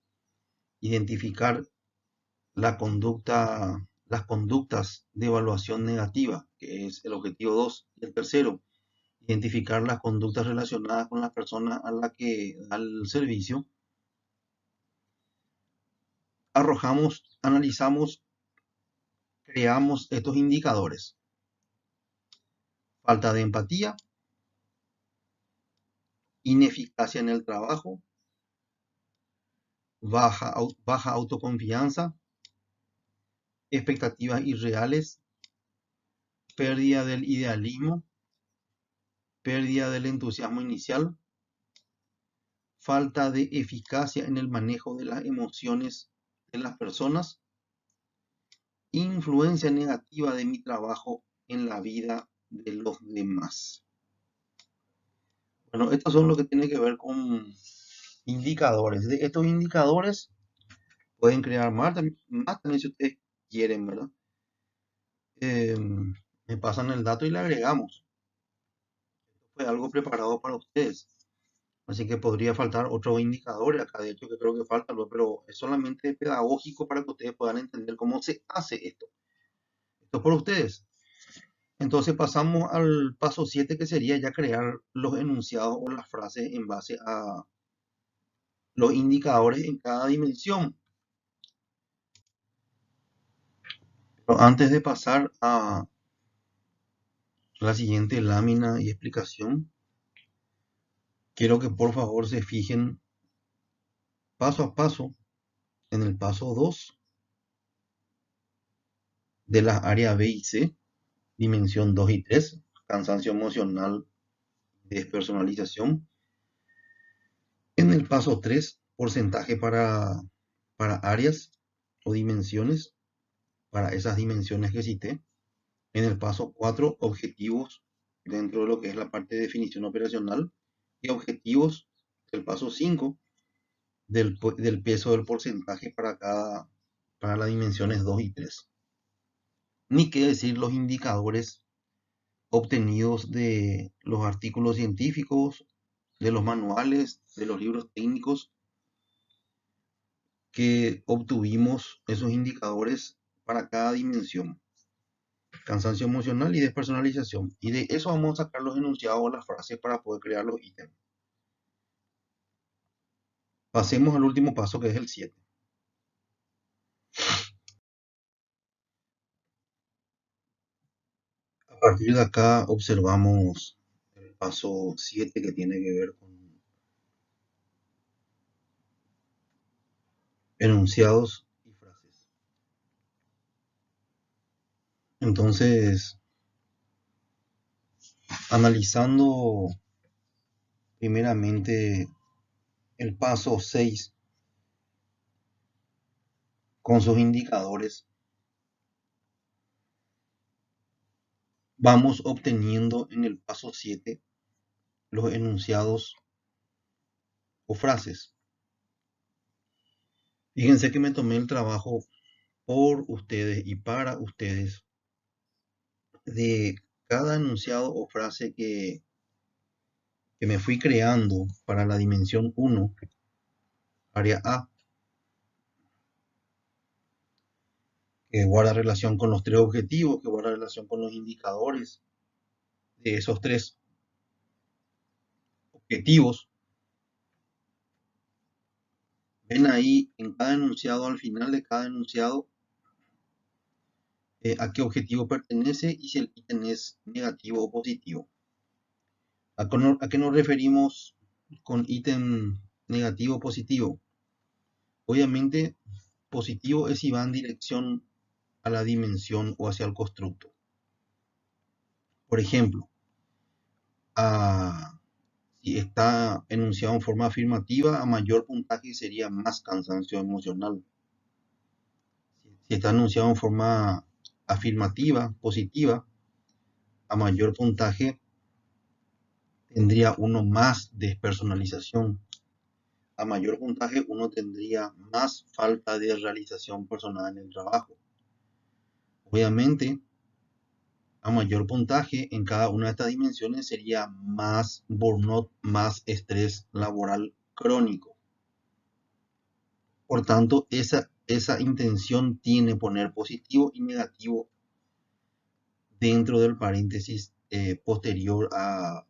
Speaker 1: identificar las conductas de evaluación negativa, que es el objetivo 2, y el tercero, identificar las conductas relacionadas con las personas a las que da el servicio. Arrojamos, analizamos, creamos estos indicadores: falta de empatía, ineficacia en el trabajo, baja autoconfianza, expectativas irreales, pérdida del idealismo, pérdida del entusiasmo inicial, falta de eficacia en el manejo de las emociones de las personas, influencia negativa de mi trabajo en la vida de los demás. Bueno, estos son lo que tiene que ver con indicadores. De estos indicadores pueden crear más también si ustedes quieren, ¿verdad? Me pasan el dato y le agregamos. Fue algo preparado para ustedes. Así que podría faltar otro indicador acá, de hecho que creo que falta, pero es solamente pedagógico para que ustedes puedan entender cómo se hace esto. Esto es por ustedes. Entonces pasamos al paso 7, que sería ya crear los enunciados o las frases en base a los indicadores en cada dimensión. Pero antes de pasar a la siguiente lámina y explicación, quiero que por favor se fijen paso a paso en el paso 2 de las áreas B y C, dimensión 2 y 3, cansancio emocional, despersonalización. En el paso 3, porcentaje para áreas o dimensiones, para esas dimensiones que cité. En el paso 4, objetivos dentro de lo que es la parte de definición operacional, y objetivos del paso 5 del peso del porcentaje para las dimensiones 2 y 3. Ni qué decir los indicadores obtenidos de los artículos científicos, de los manuales, de los libros técnicos, que obtuvimos esos indicadores para cada dimensión: cansancio emocional y despersonalización. Y de eso vamos a sacar los enunciados o las frases para poder crear los ítems. Pasemos al último paso, que es el 7. A partir de acá observamos el paso 7, que tiene que ver con enunciados y frases. Entonces, analizando primeramente el paso 6 con sus indicadores, vamos obteniendo en el paso 7 los enunciados o frases. Fíjense que me tomé el trabajo por ustedes y para ustedes de cada enunciado o frase que me fui creando para la dimensión 1, área A, que guarda relación con los tres objetivos, que guarda relación con los indicadores de esos tres objetivos. Ven ahí en cada enunciado, al final de cada enunciado, a qué objetivo pertenece y si el ítem es negativo o positivo. ¿A qué nos referimos con ítem negativo o positivo? Obviamente, positivo es si va en dirección a la dimensión o hacia el constructo. Por ejemplo, si está enunciado en forma afirmativa, a mayor puntaje sería más cansancio emocional. Si está enunciado en forma afirmativa, positiva, a mayor puntaje tendría uno más despersonalización. A mayor puntaje uno tendría más falta de realización personal en el trabajo. Obviamente, a mayor puntaje en cada una de estas dimensiones sería más burnout, más estrés laboral crónico. Por tanto, esa intención tiene poner positivo y negativo dentro del paréntesis posterior a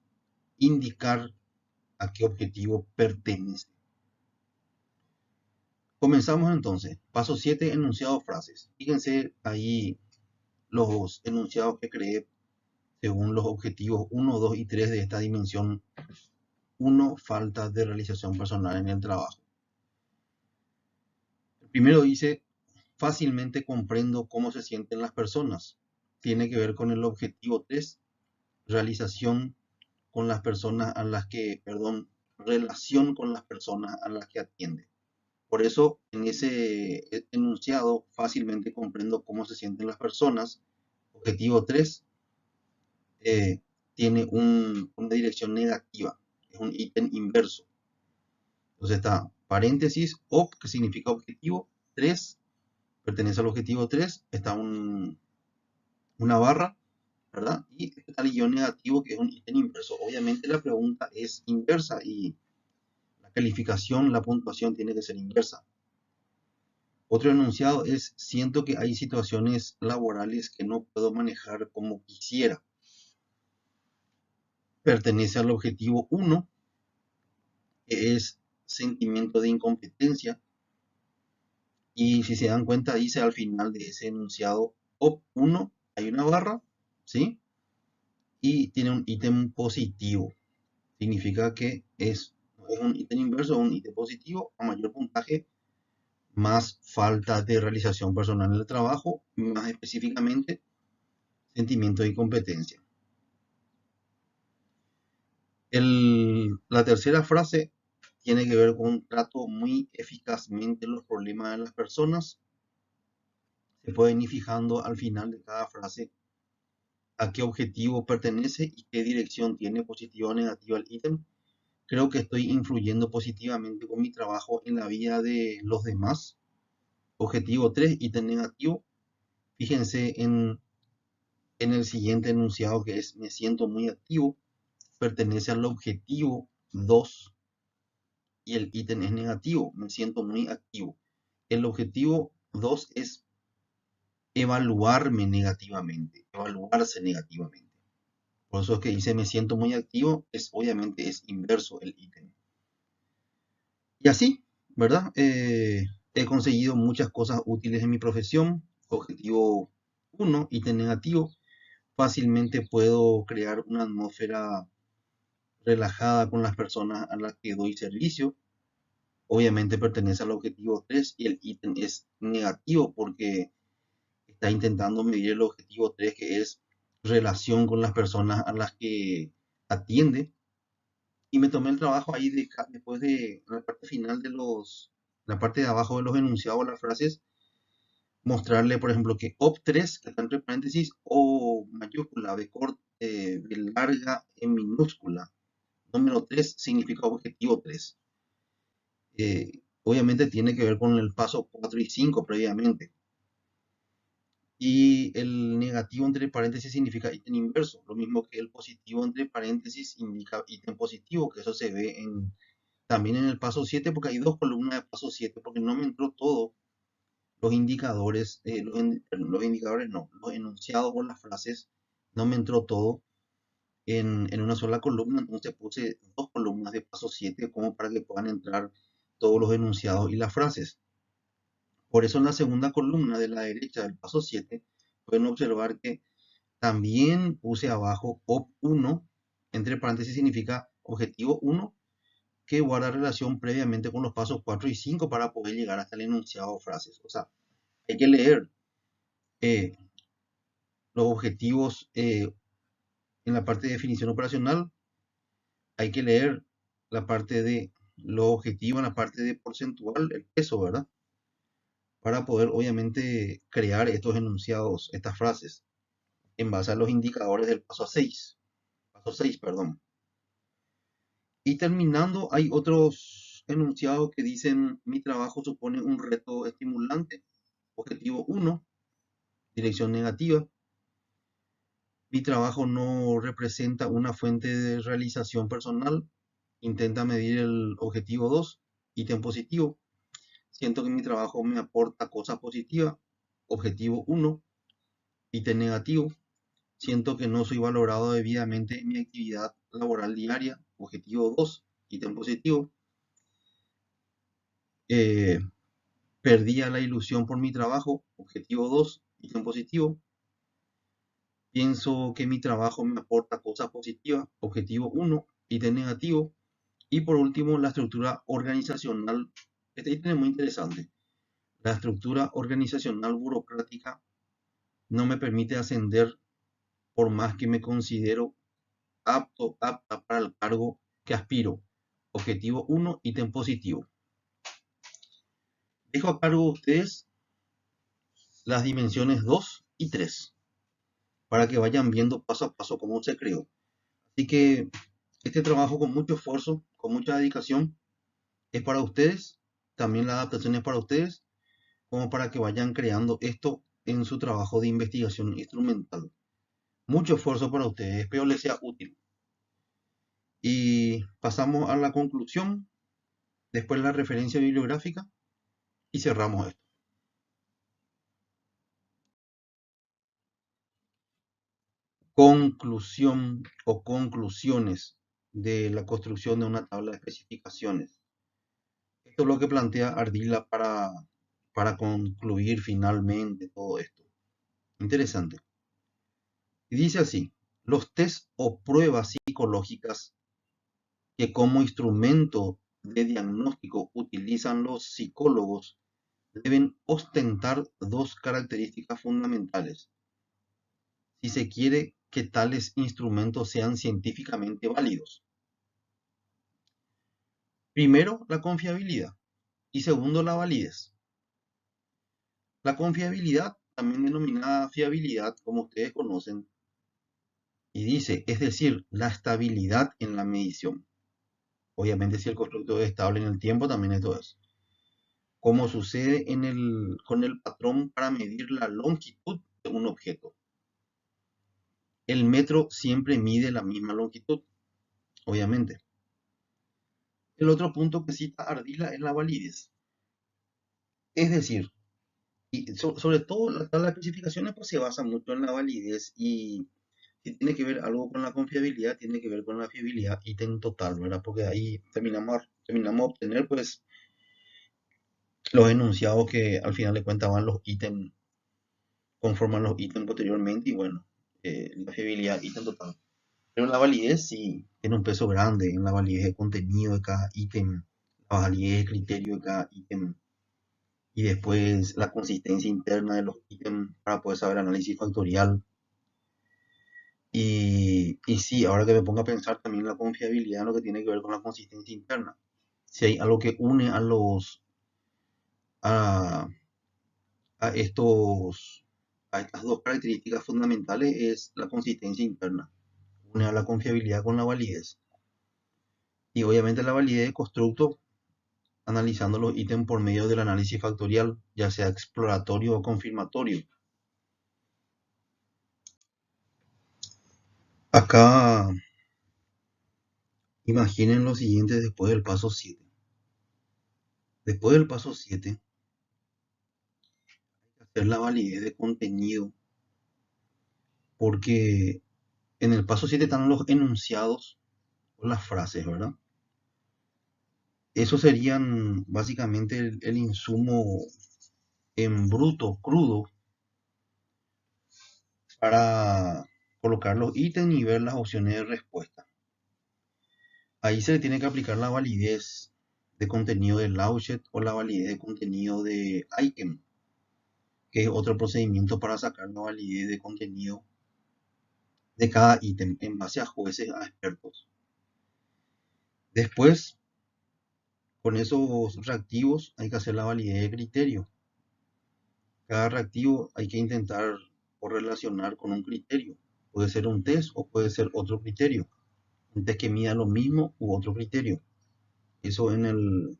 Speaker 1: indicar a qué objetivo pertenece. Comenzamos entonces. Paso 7, enunciado frases. Fíjense ahí los enunciados que creé según los objetivos 1, 2 y 3 de esta dimensión 1, falta de realización personal en el trabajo. El primero dice, fácilmente comprendo cómo se sienten las personas. Tiene que ver con el objetivo 3, realización con las personas a las que, relación con las personas a las que atiende. Por eso, en ese enunciado, fácilmente comprendo cómo se sienten las personas. Objetivo 3 tiene una dirección negativa, es un ítem inverso. Entonces está paréntesis, ob, que significa objetivo, 3, pertenece al objetivo 3, está una barra, ¿verdad? Y está el guión negativo, que es un ítem inverso. Obviamente la pregunta es inversa y la calificación, la puntuación tiene que ser inversa. Otro enunciado es, siento que hay situaciones laborales que no puedo manejar como quisiera. Pertenece al objetivo 1, que es sentimiento de incompetencia. Y si se dan cuenta, dice al final de ese enunciado op 1, hay una barra, ¿sí? Y tiene un ítem positivo. Significa que es un ítem inverso, un ítem positivo, a mayor puntaje, más falta de realización personal en el trabajo, más específicamente, sentimiento de incompetencia. La tercera frase tiene que ver con un trato muy eficazmente los problemas de las personas. Se pueden ir fijando al final de cada frase a qué objetivo pertenece y qué dirección tiene, positiva o negativa el ítem. Creo que estoy influyendo positivamente con mi trabajo en la vida de los demás. Objetivo 3, ítem negativo. Fíjense en el siguiente enunciado, que es me siento muy activo. Pertenece al objetivo 2 y el ítem es negativo. Me siento muy activo. El objetivo 2 es evaluarme negativamente, evaluarse negativamente. Por eso es que dice me siento muy activo, obviamente es inverso el ítem. Y así, ¿verdad? He conseguido muchas cosas útiles en mi profesión. Objetivo 1, ítem negativo. Fácilmente puedo crear una atmósfera relajada con las personas a las que doy servicio. Obviamente pertenece al objetivo 3 y el ítem es negativo porque está intentando medir el objetivo 3, que es relación con las personas a las que atiende. Y me tomé el trabajo ahí después de la parte final la parte de abajo de los enunciados, las frases, mostrarle, por ejemplo, que op3, que está entre paréntesis, o mayúscula, B larga, en minúscula. Número 3 significa objetivo 3. Obviamente tiene que ver con el paso 4 y 5 previamente. Y el negativo entre paréntesis significa ítem inverso, lo mismo que el positivo entre paréntesis indica ítem positivo, que eso se ve también en el paso 7, porque hay dos columnas de paso 7, porque no me entró todo los indicadores, los indicadores no, los enunciados o las frases, no me entró todo en una sola columna, entonces puse dos columnas de paso 7 como para que puedan entrar todos los enunciados y las frases. Por eso en la segunda columna de la derecha del paso 7 pueden observar que también puse abajo OP1, entre paréntesis significa objetivo 1, que guarda relación previamente con los pasos 4 y 5 para poder llegar hasta el enunciado o frases. O sea, hay que leer eh, los objetivos en la parte de definición operacional, hay que leer la parte de los objetivos en la parte de porcentual, el peso, ¿verdad? Para poder obviamente crear estos enunciados, estas frases, en base a los indicadores del paso 6, perdón. Y terminando, hay otros enunciados que dicen, mi trabajo supone un reto estimulante. Objetivo 1, dirección negativa. Mi trabajo no representa una fuente de realización personal. Intenta medir el objetivo 2, ítem positivo. Siento que mi trabajo me aporta cosas positivas. Objetivo 1, ítem negativo. Siento que no soy valorado debidamente en mi actividad laboral diaria. Objetivo 2, ítem positivo. Eh, Perdía la ilusión por mi trabajo. Objetivo 2, ítem positivo. Pienso que mi trabajo me aporta cosas positivas. Objetivo 1, ítem negativo. Y por último, la estructura organizacional. Este ítem es muy interesante. La estructura organizacional burocrática no me permite ascender por más que me considero apta para el cargo que aspiro. Objetivo 1, ítem positivo. Dejo a cargo de ustedes las dimensiones 2 y 3 para que vayan viendo paso a paso cómo se creó. Así que este trabajo con mucho esfuerzo, con mucha dedicación, es para ustedes. También la adaptación es para ustedes, como para que vayan creando esto en su trabajo de investigación instrumental. Mucho esfuerzo para ustedes, espero les sea útil. Y pasamos a la conclusión, después la referencia bibliográfica y cerramos esto. Conclusión o conclusiones de la construcción de una tabla de especificaciones. Esto es lo que plantea Ardila para concluir finalmente todo esto. Interesante. Y dice así, los test o pruebas psicológicas que como instrumento de diagnóstico utilizan los psicólogos deben ostentar dos características fundamentales si se quiere que tales instrumentos sean científicamente válidos. Primero, la confiabilidad y segundo, la validez. La confiabilidad, también denominada fiabilidad, como ustedes conocen, y dice, es decir, la estabilidad en la medición. Obviamente, si el constructo es estable en el tiempo, también esto es. Como sucede con el patrón para medir la longitud de un objeto. El metro siempre mide la misma longitud, obviamente. El otro punto que cita Ardila es la validez. Es decir, sobre todo la tabla de especificaciones pues se basa mucho en la validez y si tiene que ver algo con la confiabilidad, tiene que ver con la fiabilidad ítem total, ¿verdad? Porque ahí terminamos a obtener pues los enunciados que al final de cuentas van los ítems, conforman los ítems posteriormente y bueno, la fiabilidad ítem total. Pero la validez sí tiene un peso grande en la validez de contenido de cada ítem, la validez de criterio de cada ítem y después la consistencia interna de los ítems para poder saber análisis factorial. Y sí, ahora que me pongo a pensar también la confiabilidad, lo que tiene que ver con la consistencia interna. Si hay algo que une a, a estos, a estas dos características fundamentales es la consistencia interna. Une a la confiabilidad con la validez. Y obviamente la validez de constructo analizando los ítems por medio del análisis factorial, ya sea exploratorio o confirmatorio. Acá imaginen lo siguiente después del paso 7. Después del paso 7, hacer la validez de contenido, porque en el paso 7 están los enunciados o las frases, ¿verdad? Esos serían básicamente el insumo en bruto, crudo, para colocar los ítems y ver las opciones de respuesta. Ahí se le tiene que aplicar la validez de contenido de Lauchet o la validez de contenido de Aiken, que es otro procedimiento para sacar la validez de contenido de cada ítem en base a jueces, a expertos. Después, con esos reactivos hay que hacer la validez de criterio. Cada reactivo hay que intentar correlacionar con un criterio. Puede ser un test o puede ser otro criterio. Un test que mida lo mismo u otro criterio. Eso en el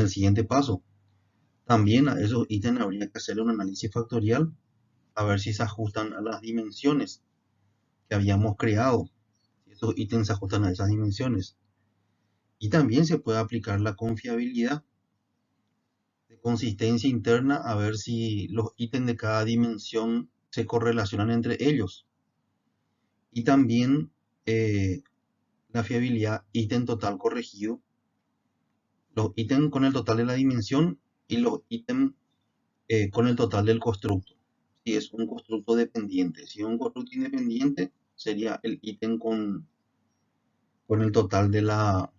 Speaker 1: siguiente paso. También a esos ítems habría que hacer un análisis factorial a ver si se ajustan a las dimensiones que habíamos creado. Si esos ítems se ajustan a esas dimensiones. Y también se puede aplicar la confiabilidad de consistencia interna a ver si los ítems de cada dimensión se correlacionan entre ellos. Y también la fiabilidad ítem total corregido, los ítems con el total de la dimensión y los ítems con el total del constructo. Si es un constructo dependiente, si es un constructo independiente, sería el ítem con el total de la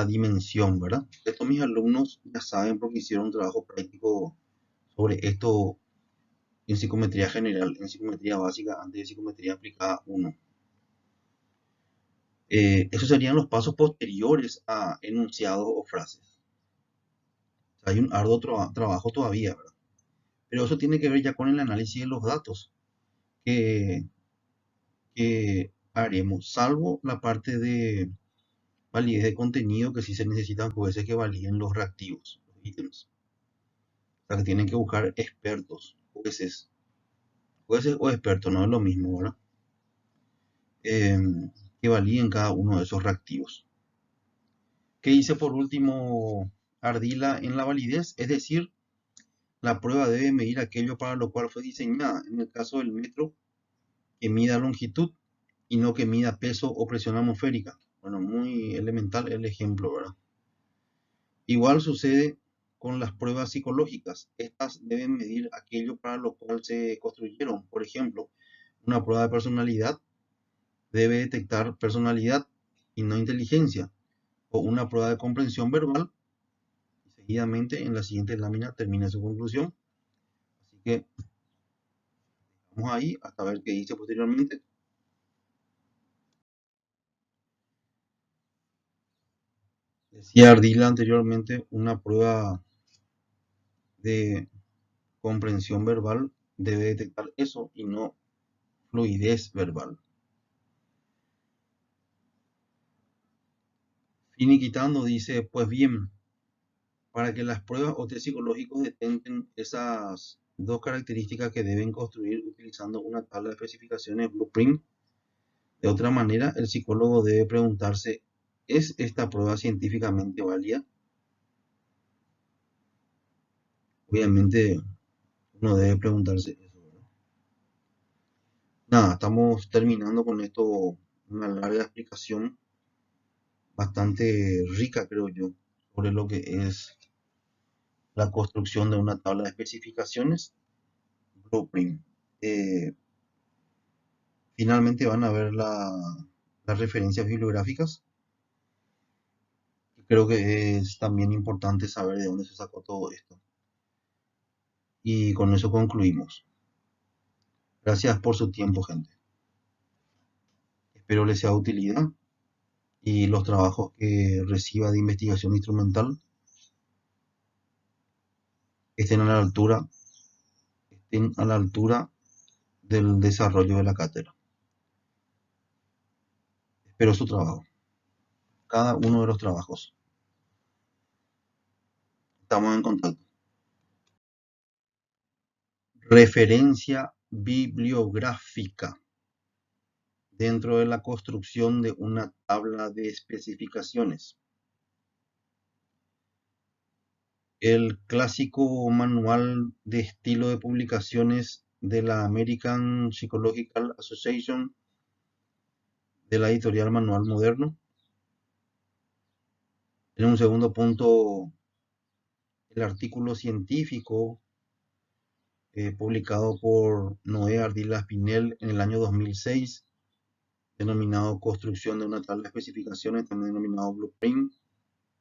Speaker 1: dimensión, ¿verdad? Esto mis alumnos ya saben porque hicieron un trabajo práctico sobre esto en psicometría general, en psicometría básica, antes de psicometría aplicada 1. Esos serían los pasos posteriores a enunciados o frases. O sea, hay un arduo trabajo todavía, ¿verdad? Pero eso tiene que ver ya con el análisis de los datos que, que haremos, salvo la parte de validez de contenido que sí se necesitan jueces que validen los reactivos, los ítems. O sea, que tienen que buscar expertos, jueces o expertos, no es lo mismo, ¿verdad? Que validen cada uno de esos reactivos. ¿Qué dice por último Ardila en la validez? Es decir, la prueba debe medir aquello para lo cual fue diseñada. En el caso del metro, que mida longitud y no que mida peso o presión atmosférica. Bueno, muy elemental el ejemplo, ¿verdad? Igual sucede con las pruebas psicológicas. Estas deben medir aquello para lo cual se construyeron. Por ejemplo, una prueba de personalidad debe detectar personalidad y no inteligencia. O una prueba de comprensión verbal. Y seguidamente en la siguiente lámina termina su conclusión. Así que vamos ahí hasta ver qué dice posteriormente. Decía Ardila anteriormente, una prueba de comprensión verbal debe detectar eso y no fluidez verbal. Finiquitando dice, pues bien, para que las pruebas o test psicológicos detecten esas dos características que deben construir utilizando una tabla de especificaciones Blueprint, de otra manera el psicólogo debe preguntarse, ¿es esta prueba científicamente válida? Obviamente uno debe preguntarse eso, ¿verdad? Nada, estamos terminando con esto, una larga explicación bastante rica, creo yo, sobre lo que es la construcción de una tabla de especificaciones Blueprint. Eh, Finalmente van a ver las referencias bibliográficas. Creo que es también importante saber de dónde se sacó todo esto. Y con eso concluimos. Gracias por su tiempo, gente. Espero les sea de utilidad y los trabajos que reciba de investigación instrumental estén a la altura, estén a la altura del desarrollo de la cátedra. Espero su trabajo, cada uno de los trabajos. Estamos en contacto. Referencia bibliográfica dentro de la construcción de una tabla de especificaciones. El clásico manual de estilo de publicaciones de la American Psychological Association, de la editorial Manual Moderno. En un segundo punto, el artículo científico publicado por Noé Ardila Spinell en el año 2006, denominado Construcción de una tabla de especificaciones, también denominado Blueprint,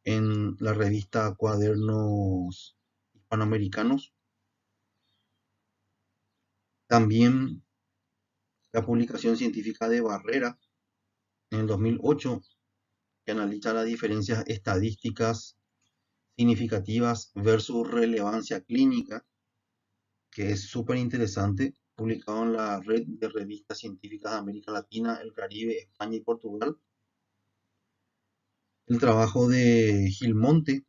Speaker 1: en la revista Cuadernos Hispanoamericanos. También la publicación científica de Barrera en el 2008, que analiza las diferencias estadísticas significativas versus relevancia clínica, que es súper interesante, publicado en la red de revistas científicas de América Latina, el Caribe, España y Portugal. El trabajo de Gilmonte,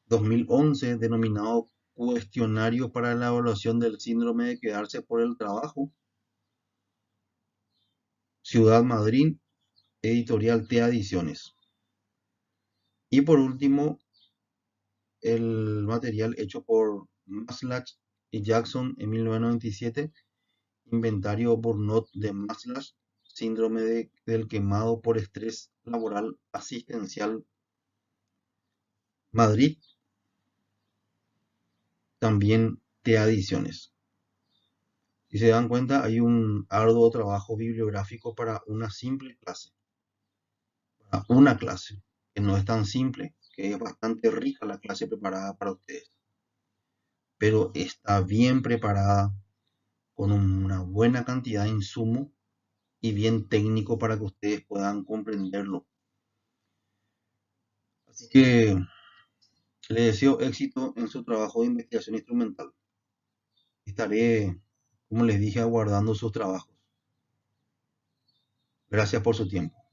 Speaker 1: 2011, denominado Cuestionario para la evaluación del síndrome de quedarse por el trabajo, Ciudad Madrid, editorial TEA Ediciones. Y por último, el material hecho por Maslach y Jackson en 1997, Inventario Burnout de Maslach, síndrome del quemado por estrés laboral asistencial, Madrid, también TEA Ediciones. Si se dan cuenta, hay un arduo trabajo bibliográfico para una simple clase, que no es tan simple, que es bastante rica la clase preparada para ustedes, pero está bien preparada con una buena cantidad de insumo y bien técnico para que ustedes puedan comprenderlo. Así que les deseo éxito en su trabajo de investigación instrumental. Estaré, como les dije, aguardando sus trabajos. Gracias por su tiempo.